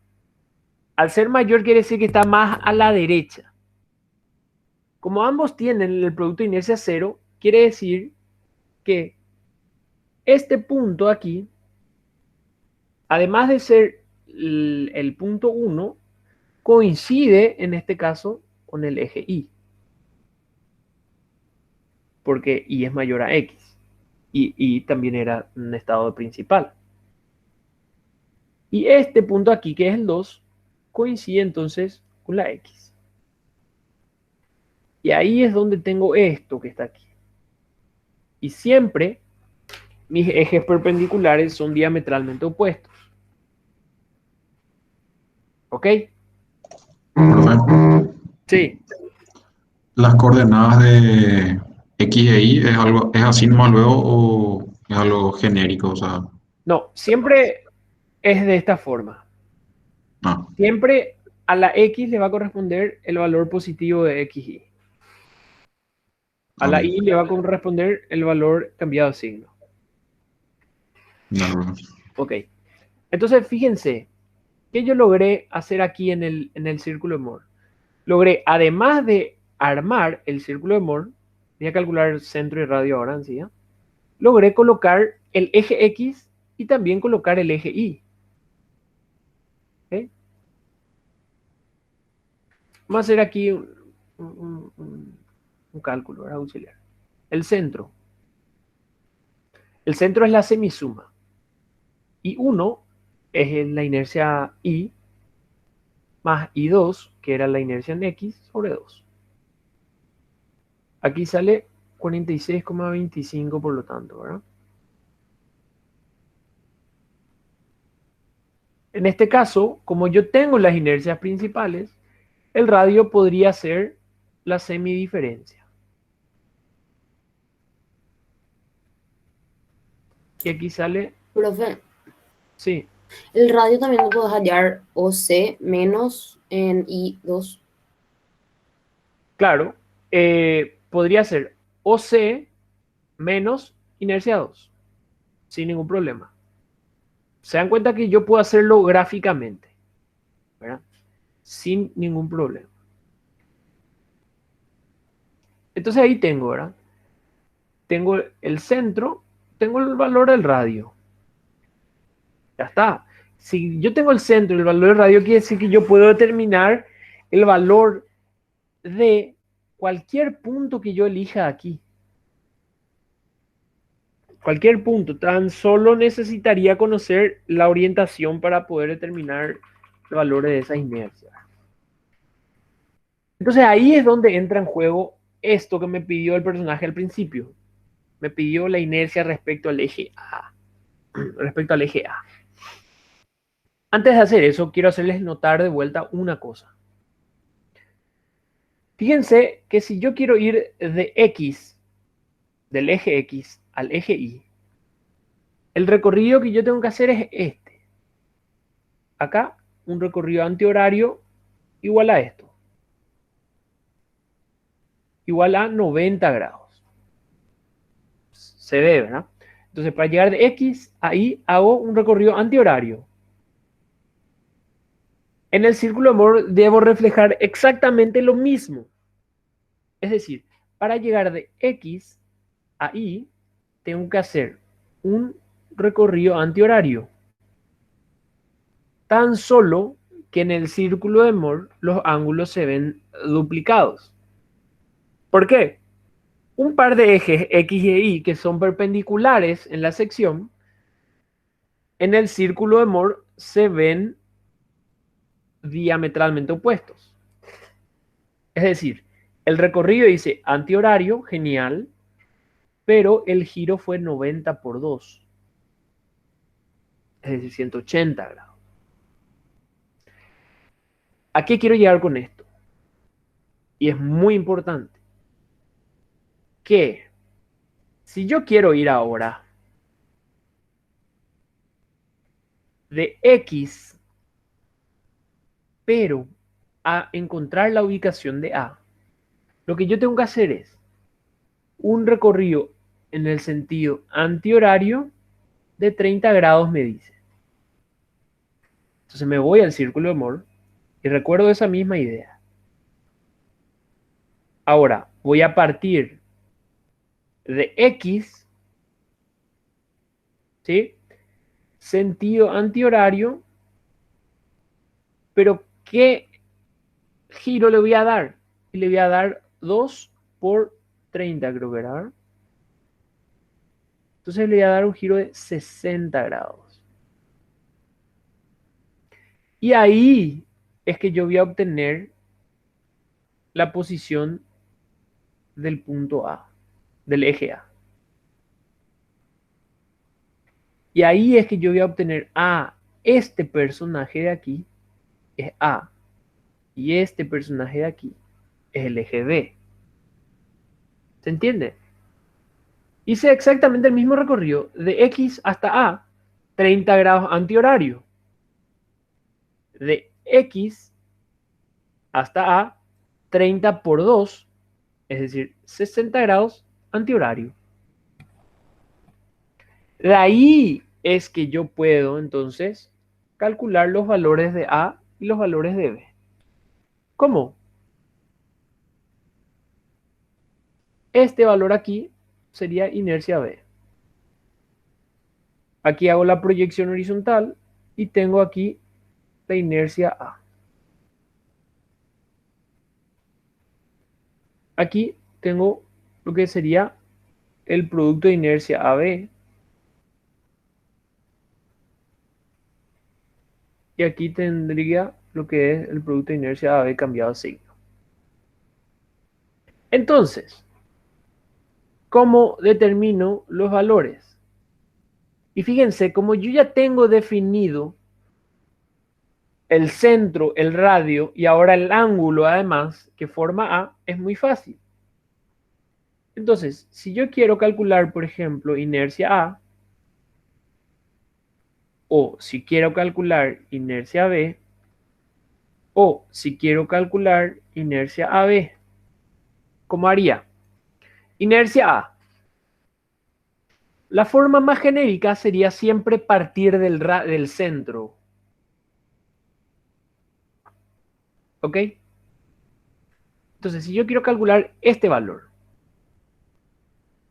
Al ser mayor quiere decir que está más a la derecha. Como ambos tienen el producto de inercia 0, quiere decir que este punto aquí, además de ser el punto 1, coincide en este caso con el eje Y. Porque Y es mayor a X. Y también era un estado principal. Y este punto aquí, que es el 2, coincide entonces con la X. Y ahí es donde tengo esto que está aquí. Y siempre mis ejes perpendiculares son diametralmente opuestos. ¿Ok? Profe, Sí. las coordenadas de X e Y es así nomás luego o es algo genérico, o sea, No, siempre es de esta forma. no. Siempre a la X le va a corresponder el valor positivo de XY. A la Ok, Y le va a corresponder el valor cambiado de signo. de acuerdo. Ok. Entonces, fíjense, ¿qué yo logré hacer aquí en el círculo de Moore? Logré, además de armar el círculo de Moore, voy a calcular el centro y radio ahora, ¿sí? Logré colocar el eje X y también colocar el eje Y. ¿Okay? Vamos a hacer aquí un cálculo, ¿verdad? Auxiliar. El centro. El centro es la semisuma. Y 1 es la inercia Y más I2, que era la inercia en X, sobre 2. Aquí sale 46,25 por lo tanto, ¿verdad? En este caso, como yo tengo las inercias principales, el radio podría ser la semidiferencia. Y aquí sale, Profe, sí, el radio también lo puedes hallar OC menos en I2. claro, podría ser OC menos inercia 2, sin ningún problema. Se dan cuenta que yo puedo hacerlo gráficamente, ¿verdad? Sin ningún problema. Entonces ahí tengo, ¿verdad? Tengo el centro, tengo el valor del radio. Ya está. Si yo tengo el centro y el valor del radio, quiere decir que yo puedo determinar el valor de cualquier punto que yo elija aquí. Cualquier punto. Tan solo necesitaría conocer la orientación para poder determinar el valor de esa inercia. Entonces ahí es donde entra en juego esto que me pidió el personaje al principio. Me pidió la inercia respecto al eje A. Respecto al eje A. Antes de hacer eso, quiero hacerles notar de vuelta una cosa. Fíjense que si yo quiero ir de X, del eje X al eje Y, el recorrido que yo tengo que hacer es este. Acá, un recorrido antihorario igual a esto. Igual a 90 grados. Se ve, ¿verdad? Entonces, para llegar de X a Y, hago un recorrido antihorario. En el círculo de Moore debo reflejar exactamente lo mismo. Es decir, para llegar de X a Y, tengo que hacer un recorrido antihorario. Tan solo que en el círculo de Moore los ángulos se ven duplicados. ¿Por qué? Un par de ejes X y Y que son perpendiculares en la sección, en el círculo de Moore se ven diametralmente opuestos. Es decir, el recorrido dice antihorario, genial, pero el giro fue 90 por 2. Es decir, 180 grados. ¿A qué quiero llegar con esto? Y es muy importante que si yo quiero ir ahora de X, pero a encontrar la ubicación de A, lo que yo tengo que hacer es un recorrido en el sentido antihorario de 30 grados, me dice. Entonces me voy al círculo de Moore y recuerdo esa misma idea. Ahora voy a partir de X, ¿sí? Sentido antihorario, pero ¿qué giro le voy a dar? Y le voy a dar 2 por 30, creo que era. Entonces le voy a dar un giro de 60 grados. Y ahí es que yo voy a obtener la posición del punto A, del eje A. Y ahí es que yo voy a obtener este personaje de aquí es A. Y este personaje de aquí es el eje B. ¿Se entiende? Hice exactamente el mismo recorrido de X hasta A, 30 grados antihorario. De X hasta A, 30 por 2, es decir, 60 grados antihorario. De ahí es que yo puedo entonces calcular los valores de A y los valores de B. ¿Cómo? Este valor aquí sería inercia B. Aquí hago la proyección horizontal y tengo aquí la inercia A. Aquí tengo lo que sería el producto de inercia AB. Y aquí tendría lo que es el producto de inercia AB cambiado a signo. Entonces, ¿cómo determino los valores? Y fíjense, como yo ya tengo definido el centro, el radio y ahora el ángulo además que forma A, es muy fácil. Entonces, si yo quiero calcular, por ejemplo, inercia A, o si quiero calcular inercia B, o si quiero calcular inercia AB, ¿cómo haría? Inercia A. La forma más genérica sería siempre partir del centro. ¿Ok? Entonces, si yo quiero calcular este valor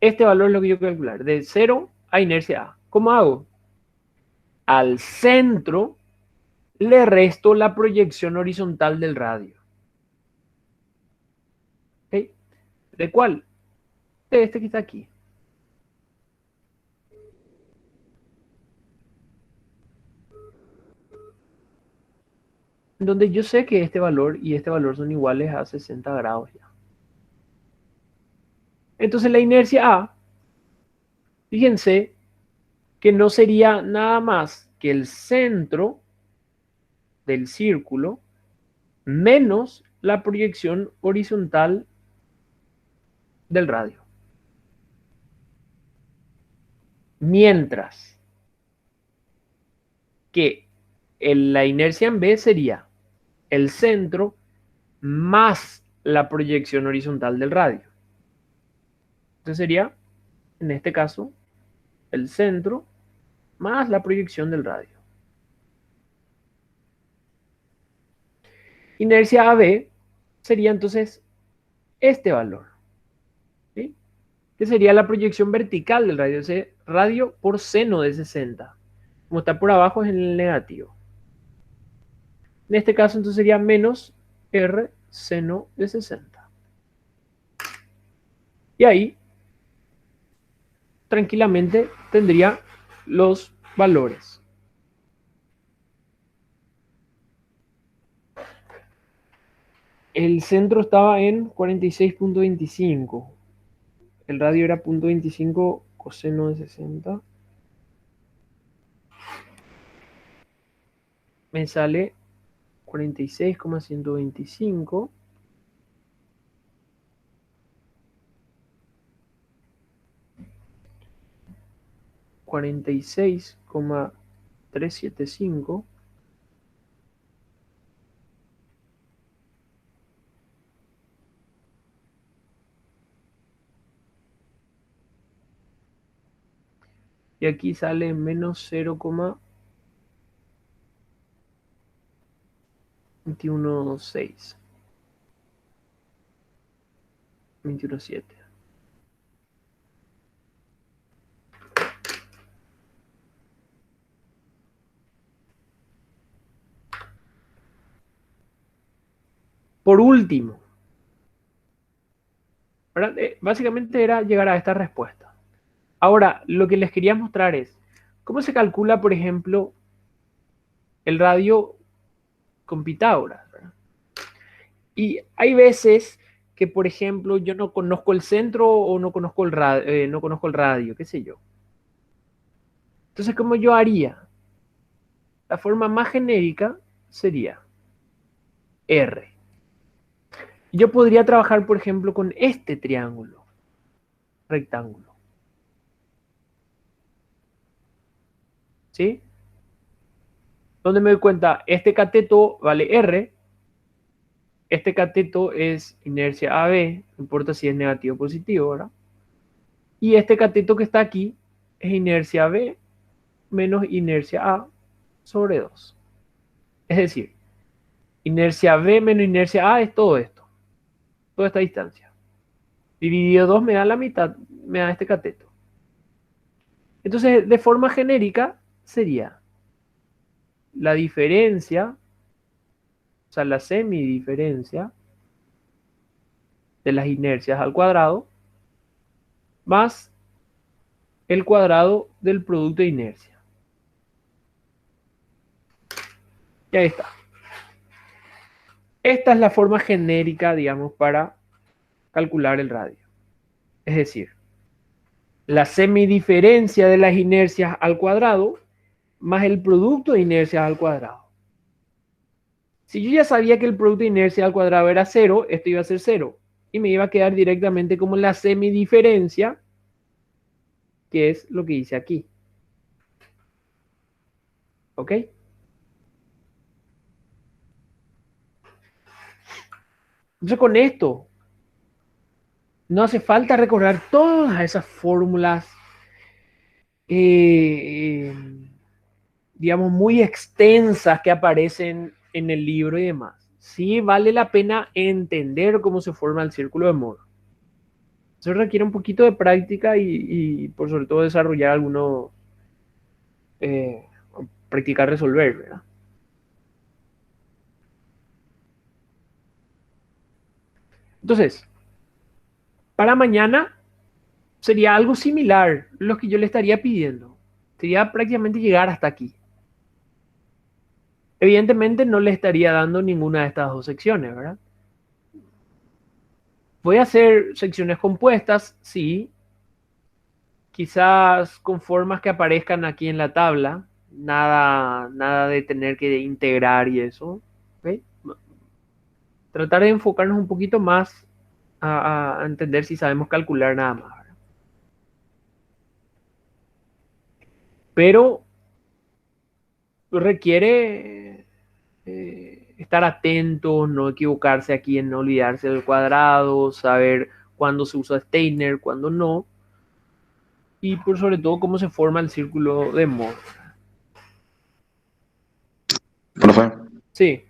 es lo que yo quiero calcular, de 0 a inercia A. ¿Cómo hago? Al centro le resto la proyección horizontal del radio. ¿Ok? ¿De cuál? De este que está aquí. Donde yo sé que este valor y este valor son iguales a 60 grados ya. Entonces la inercia A, fíjense que no sería nada más que el centro del círculo menos la proyección horizontal del radio. Mientras que la inercia en B sería el centro más la proyección horizontal del radio. Entonces sería, en este caso, el centro más la proyección del radio. Inercia AB sería entonces este valor, ¿sí? Que sería la proyección vertical del radio, ese radio por seno de 60. Como está por abajo es en el negativo. En este caso entonces sería menos R seno de 60. Y ahí tranquilamente tendría los valores. El centro estaba en 46.25. El radio era 0.25 coseno de 60. Me sale 46,125. $46,375. Y aquí sale menos 0,216. 217. Por último, básicamente era llegar a esta respuesta. Ahora, lo que les quería mostrar es cómo se calcula, por ejemplo, el radio con Pitágoras, ¿verdad? Y hay veces que, por ejemplo, yo no conozco el centro o no conozco el radio, qué sé yo. Entonces, ¿cómo yo haría? La forma más genérica sería R. Yo podría trabajar, por ejemplo, con este triángulo, rectángulo. ¿Sí? Donde me doy cuenta, este cateto vale R, este cateto es inercia AB, no importa si es negativo o positivo, ¿verdad? Y este cateto que está aquí es inercia B menos inercia A sobre 2. Es decir, inercia B menos inercia A es todo esto, toda esta distancia. Dividido 2 me da la mitad, me da este cateto. Entonces, de forma genérica, sería la diferencia, o sea, la semidiferencia de las inercias al cuadrado, más el cuadrado del producto de inercia. Y ahí está. Esta es la forma genérica, digamos, para calcular el radio. Es decir, la semidiferencia de las inercias al cuadrado más el producto de inercias al cuadrado. Si yo ya sabía que el producto de inercia al cuadrado era 0, esto iba a ser 0. Y me iba a quedar directamente como la semidiferencia, que es lo que hice aquí. ¿Ok? Entonces con esto, no hace falta recordar todas esas fórmulas, digamos, muy extensas que aparecen en el libro y demás. Sí vale la pena entender cómo se forma el círculo de Moore. Eso requiere un poquito de práctica y por sobre todo desarrollar algunos, practicar resolver, ¿verdad? Entonces, para mañana sería algo similar lo que yo le estaría pidiendo. Sería prácticamente llegar hasta aquí. Evidentemente no le estaría dando ninguna de estas dos secciones, ¿verdad? Voy a hacer secciones compuestas, sí. Quizás con formas que aparezcan aquí en la tabla. Nada de tener que integrar y eso. ¿Ok? Tratar de enfocarnos un poquito más a entender si sabemos calcular nada más, ¿verdad? Pero requiere estar atentos, no equivocarse aquí en no olvidarse del cuadrado, saber cuándo se usa Steiner, cuándo no, y por sobre todo cómo se forma el círculo de Mohr. Profe, Sí,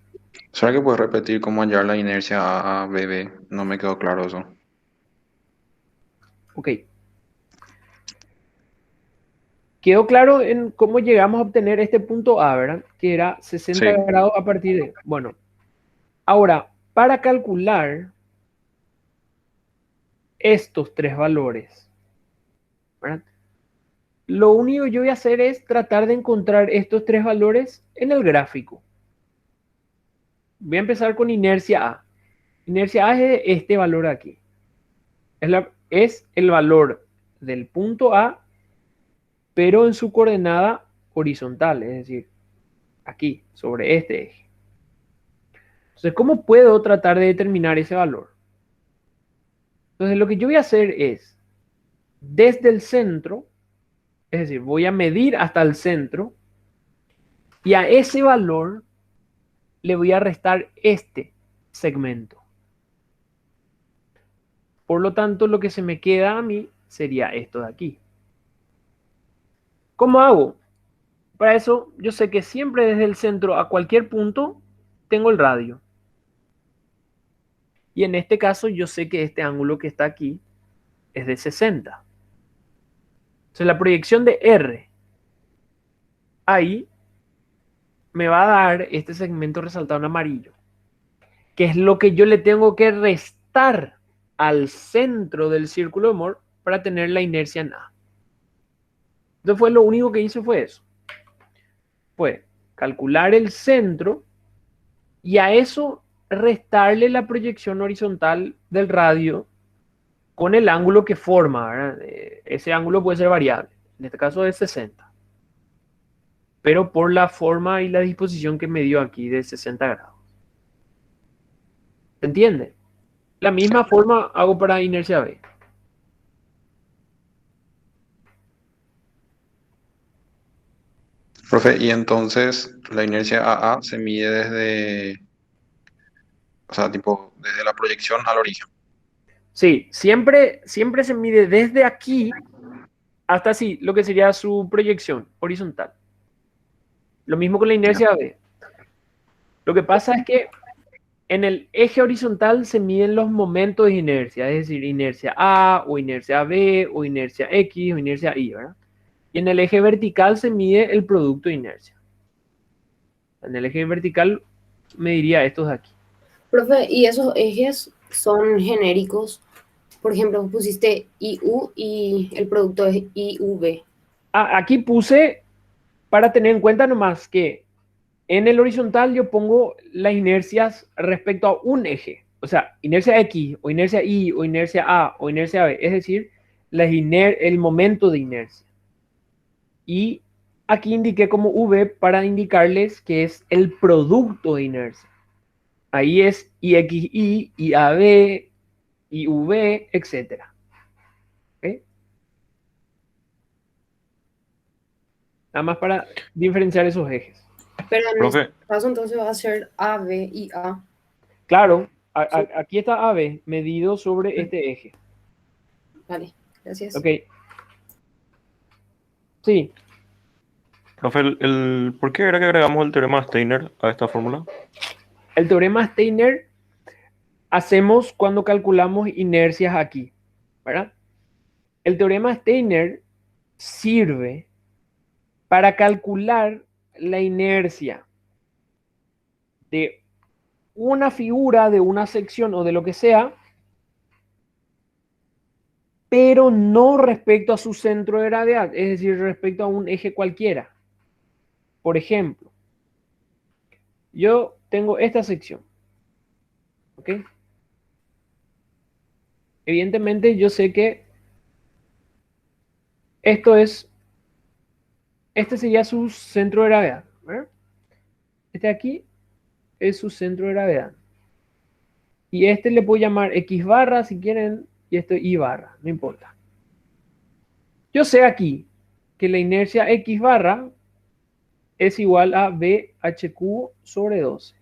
¿será que puedes repetir cómo hallar la inercia A, B, B? No me quedó claro eso. ok. Quedó claro en cómo llegamos a obtener este punto A, ¿verdad? Que era 60 Sí, grados a partir de... Bueno, ahora, para calcular estos tres valores, ¿verdad? Lo único que yo voy a hacer es tratar de encontrar estos tres valores en el gráfico. Voy a empezar con inercia A. Inercia A es este valor aquí. Es el valor del punto A, pero en su coordenada horizontal, es decir, aquí, sobre este eje. Entonces, ¿cómo puedo tratar de determinar ese valor? Entonces, lo que yo voy a hacer es, desde el centro, es decir, voy a medir hasta el centro, y a ese valor le voy a restar este segmento. Por lo tanto, lo que se me queda a mí sería esto de aquí. ¿Cómo hago? Para eso, yo sé que siempre desde el centro a cualquier punto tengo el radio. Y en este caso, yo sé que este ángulo que está aquí es de 60. Entonces, la proyección de R ahí me va a dar este segmento resaltado en amarillo, que es lo que yo le tengo que restar al centro del círculo de Mohr para tener la inercia en A. Entonces, fue lo único que hice fue eso. Fue calcular el centro y a eso restarle la proyección horizontal del radio con el ángulo que forma, ¿verdad? Ese ángulo puede ser variable, en este caso es 60, pero por la forma y la disposición que me dio aquí de 60 grados. ¿Se entiende? La misma forma hago para inercia B. profe, y entonces la inercia AA se mide o sea, tipo, desde la proyección al origen. Sí, siempre se mide desde aquí hasta así, lo que sería su proyección horizontal. Lo mismo con la Ya. inercia B. Lo que pasa es que en el eje horizontal se miden los momentos de inercia, es decir, inercia A o inercia B o inercia X o inercia Y, ¿verdad? Y en el eje vertical se mide el producto de inercia. En el eje vertical mediría estos de aquí. Profe, ¿y esos ejes son genéricos? Por ejemplo, pusiste IU y el producto es IUV. Aquí puse para tener en cuenta nomás que en el horizontal yo pongo las inercias respecto a un eje. O sea, inercia X o inercia Y o inercia A o inercia B. Es decir, el momento de inercia. Y aquí indiqué como V para indicarles que es el producto de inercia. Ahí es IXI, IAB, IV, etcétera. ¿Okay? Nada más para diferenciar esos ejes. Pero en este Profe, caso entonces va a ser AB y A. Claro, Sí, aquí está AB medido sobre este eje. vale, gracias. Ok, sí. Profe, ¿por qué era que agregamos el teorema de Steiner a esta fórmula? El teorema Steiner hacemos cuando calculamos inercias aquí, ¿verdad? El teorema Steiner sirve para calcular la inercia de una figura, de una sección o de lo que sea, pero no respecto a su centro de gravedad, es decir, respecto a un eje cualquiera. Por ejemplo, yo tengo esta sección, ¿ok? evidentemente yo sé que este sería su centro de gravedad. ¿Ver? Este aquí es su centro de gravedad. Y este le puedo llamar X barra si quieren, y esto Y barra, no importa. Yo sé aquí que la inercia X barra es igual a BH cubo sobre 12.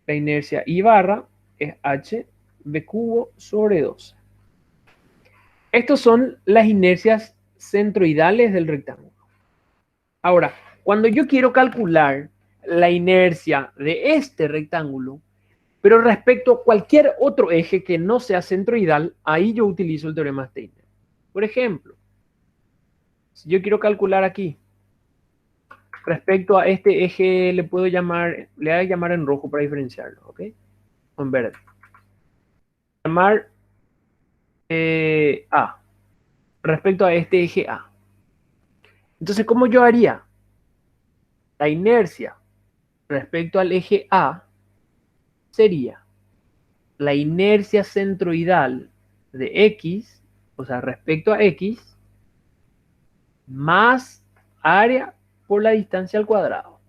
La inercia I barra es H B cubo sobre 12. Estos son las inercias centroidales del rectángulo. Ahora, cuando yo quiero calcular la inercia de este rectángulo, pero respecto a cualquier otro eje que no sea centroidal, ahí yo utilizo el teorema de Steiner. Por ejemplo, si yo quiero calcular aquí, respecto a este eje le puedo llamar, le voy a llamar en rojo para diferenciarlo, ¿ok? O en verde. Llamar A, respecto a este eje A. Entonces, ¿cómo yo haría? La inercia respecto al eje A sería la inercia centroidal de X, o sea, respecto a X, más área por la distancia al cuadrado.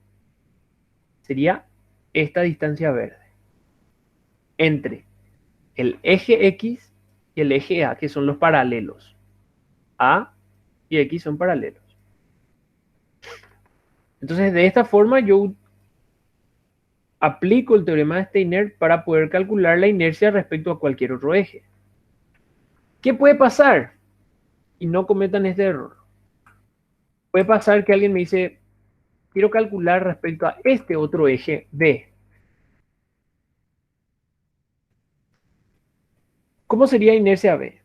Sería esta distancia verde. Entre el eje X y el eje A, que son los paralelos. A y X son paralelos. Entonces, de esta forma yo aplico el teorema de Steiner para poder calcular la inercia respecto a cualquier otro eje. ¿Qué puede pasar? Y no cometan este error. Puede pasar que alguien me dice, quiero calcular respecto a este otro eje B. ¿Cómo sería inercia B?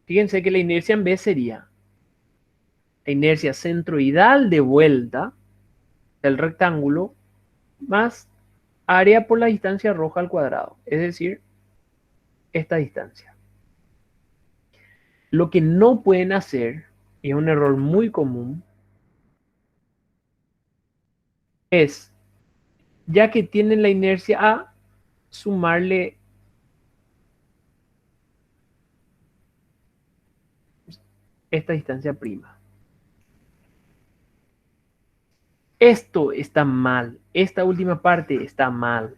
Fíjense que la inercia en B sería la inercia centroidal de vuelta del rectángulo más área por la distancia roja al cuadrado, es decir, esta distancia. Lo que no pueden hacer, y es un error muy común, es, ya que tienen la inercia A, sumarle esta distancia prima. Esto está mal, esta última parte está mal.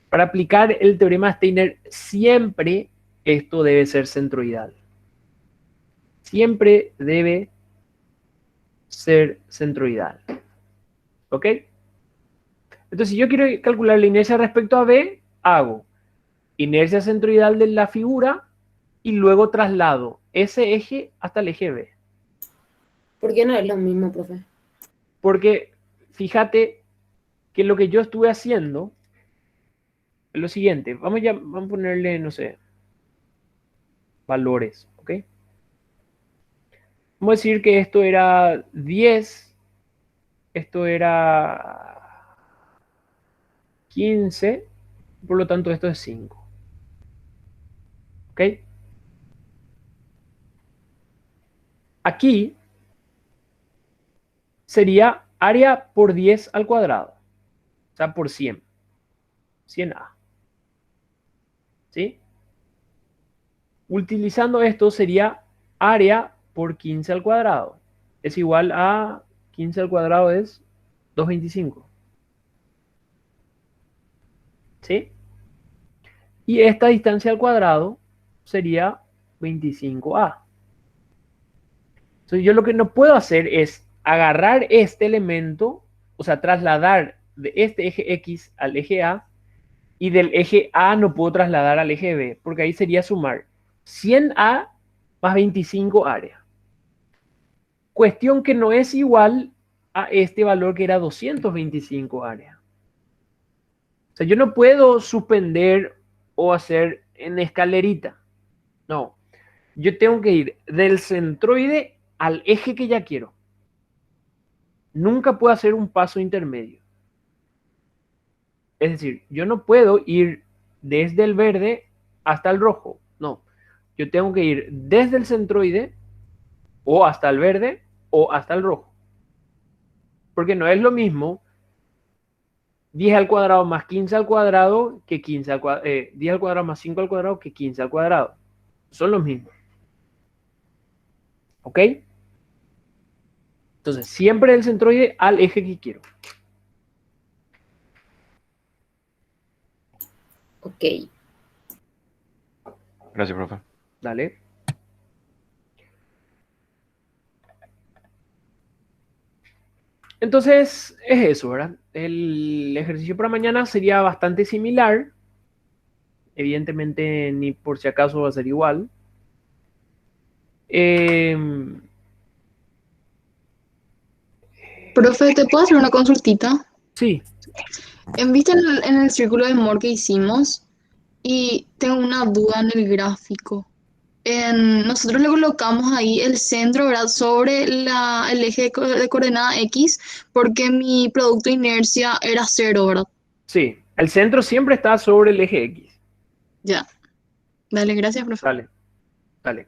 Para aplicar el teorema de Steiner, siempre esto debe ser centroidal. Siempre debe ser centroidal. ¿Ok? Entonces, si yo quiero calcular la inercia respecto a B, hago inercia centroidal de la figura y luego traslado ese eje hasta el eje B. ¿Por qué no es lo mismo, profe? Porque fíjate que lo que yo estuve haciendo es lo siguiente. Vamos a ponerle, no sé, valores, ¿ok? Vamos a decir que esto era 10, esto era 15, por lo tanto esto es 5. ¿Ok? Aquí sería área por 10 al cuadrado, o sea, por 100. 100A. ¿Sí? Utilizando esto sería área por 15 al cuadrado. Es igual a 15 al cuadrado es 225. ¿Sí? Y esta distancia al cuadrado sería 25A. Entonces yo lo que no puedo hacer es agarrar este elemento, o sea, trasladar de este eje X al eje A, y del eje A no puedo trasladar al eje B, porque ahí sería sumar 100A más 25 área. Cuestión que no es igual a este valor que era 225 área. O sea, yo no puedo suspender o hacer en escalerita. No. Yo tengo que ir del centroide al eje que ya quiero. Nunca puedo hacer un paso intermedio. Es decir, yo no puedo ir desde el verde hasta el rojo. No. Yo tengo que ir desde el centroide o hasta el verde o hasta el rojo. Porque no es lo mismo 10 al cuadrado más 15 al cuadrado que 15 al cuadrado, 10 al cuadrado más 5 al cuadrado que 15 al cuadrado. Son los mismos. ¿Ok? Entonces, siempre el centroide al eje que quiero. Ok. Gracias, profe. Dale. Entonces, es eso, ¿verdad? El ejercicio para mañana sería bastante similar. Evidentemente, ni por si acaso va a ser igual. Profe, ¿te puedo hacer una consultita? Sí, ¿Viste en el círculo de Moore que hicimos? Y tengo una duda en el gráfico. Nosotros le colocamos ahí el centro, ¿verdad? Sobre el eje de coordenada X, porque mi producto de inercia era cero, ¿verdad? sí. El centro siempre está sobre el eje X. Ya. Dale, gracias, profe. Dale, dale.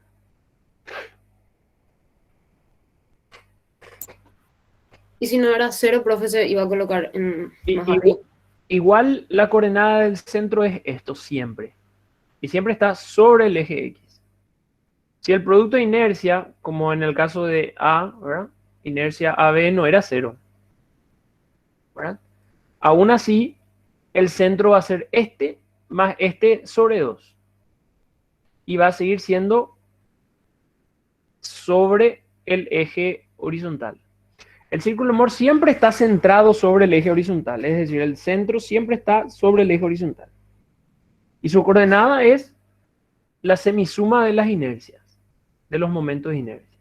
Y si no era 0, profe, se iba a colocar en más arriba. Igual la coordenada del centro es esto siempre. Y siempre está sobre el eje X. Si el producto de inercia, como en el caso de A, ¿verdad? Inercia AB no era 0. ¿Verdad? Aún así, el centro va a ser este más este sobre 2. Y va a seguir siendo sobre el eje horizontal. El círculo de Moore siempre está centrado sobre el eje horizontal, es decir, el centro siempre está sobre el eje horizontal. Y su coordenada es la semisuma de las inercias, de los momentos de inercia.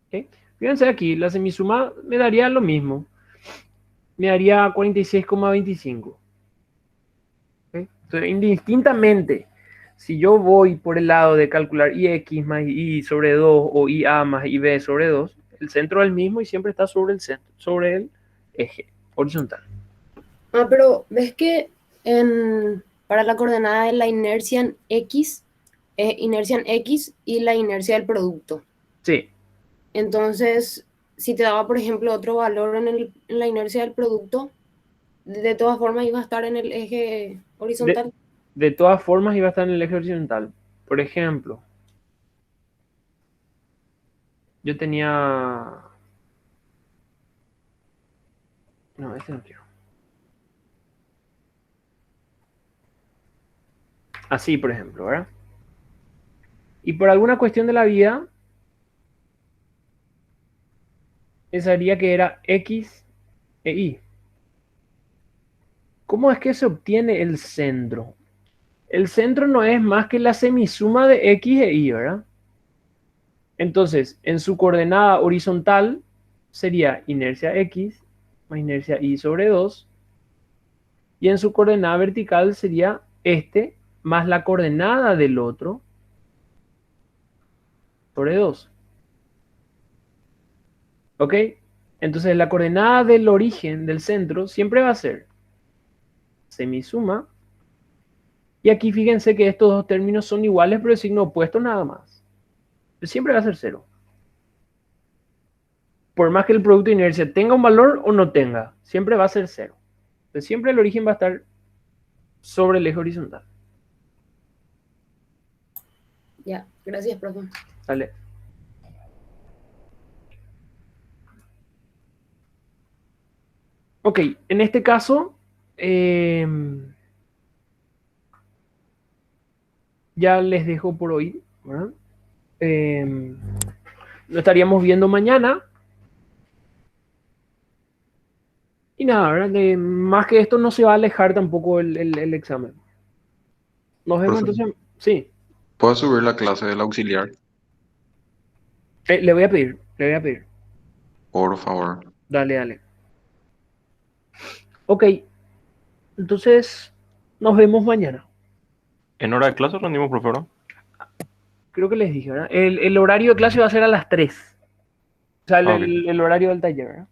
¿Okay? Fíjense aquí, la semisuma me daría lo mismo. Me daría 46,25. ¿Okay? Entonces, indistintamente, si yo voy por el lado de calcular IX más I sobre 2 o IA más IB sobre 2, el centro es el mismo y siempre está sobre el centro, sobre el eje horizontal. Ah, pero ves que para la coordenada de la inercia en X, inercia en X y la inercia del producto. Sí, Entonces, si te daba, por ejemplo, otro valor en la inercia del producto, de todas formas iba a estar en el eje horizontal. de todas formas iba a estar en el eje horizontal. Por ejemplo, yo tenía... No, este no quiero. Así, por ejemplo, ¿verdad? Y por alguna cuestión de la vida, pensaría que era X e Y. ¿Cómo es que se obtiene el centro? El centro no es más que la semisuma de X e Y, ¿verdad? Entonces, en su coordenada horizontal sería inercia X más inercia Y sobre 2. Y en su coordenada vertical sería este más la coordenada del otro sobre 2. ¿Ok? Entonces la coordenada del origen del centro siempre va a ser semisuma. Y aquí fíjense que estos dos términos son iguales, pero de signo opuesto nada más. Entonces, siempre va a ser 0. Por más que el producto de inercia tenga un valor o no tenga, siempre va a ser 0. Entonces siempre el origen va a estar sobre el eje horizontal. Ya, gracias, profe. ¿Vale? Ok, en este caso, ya les dejo por hoy, ¿verdad? Lo estaríamos viendo mañana. Y nada, ¿verdad? Más que esto no se va a alejar tampoco el examen. Nos vemos Profe, entonces. Sí, ¿puedo subir la clase del auxiliar? le voy a pedir, le voy a pedir. Por favor. Dale, dale. Ok, entonces nos vemos mañana. ¿En hora de clase rendimos, profe, no? Creo que les dije, ¿verdad? El horario de clase va a ser a las 3. O sea, Ah, ok. el horario del taller, ¿verdad?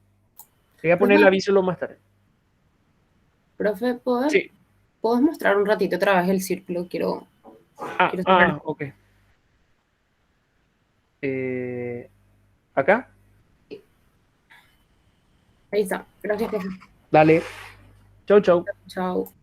Le voy a poner el Profe, aviso lo más tarde. profe, ¿puedes Sí. mostrar un ratito otra vez el círculo? Quiero saber. Ok. Acá. Ahí está. Gracias, profe. Dale. Chau, chau. Chao.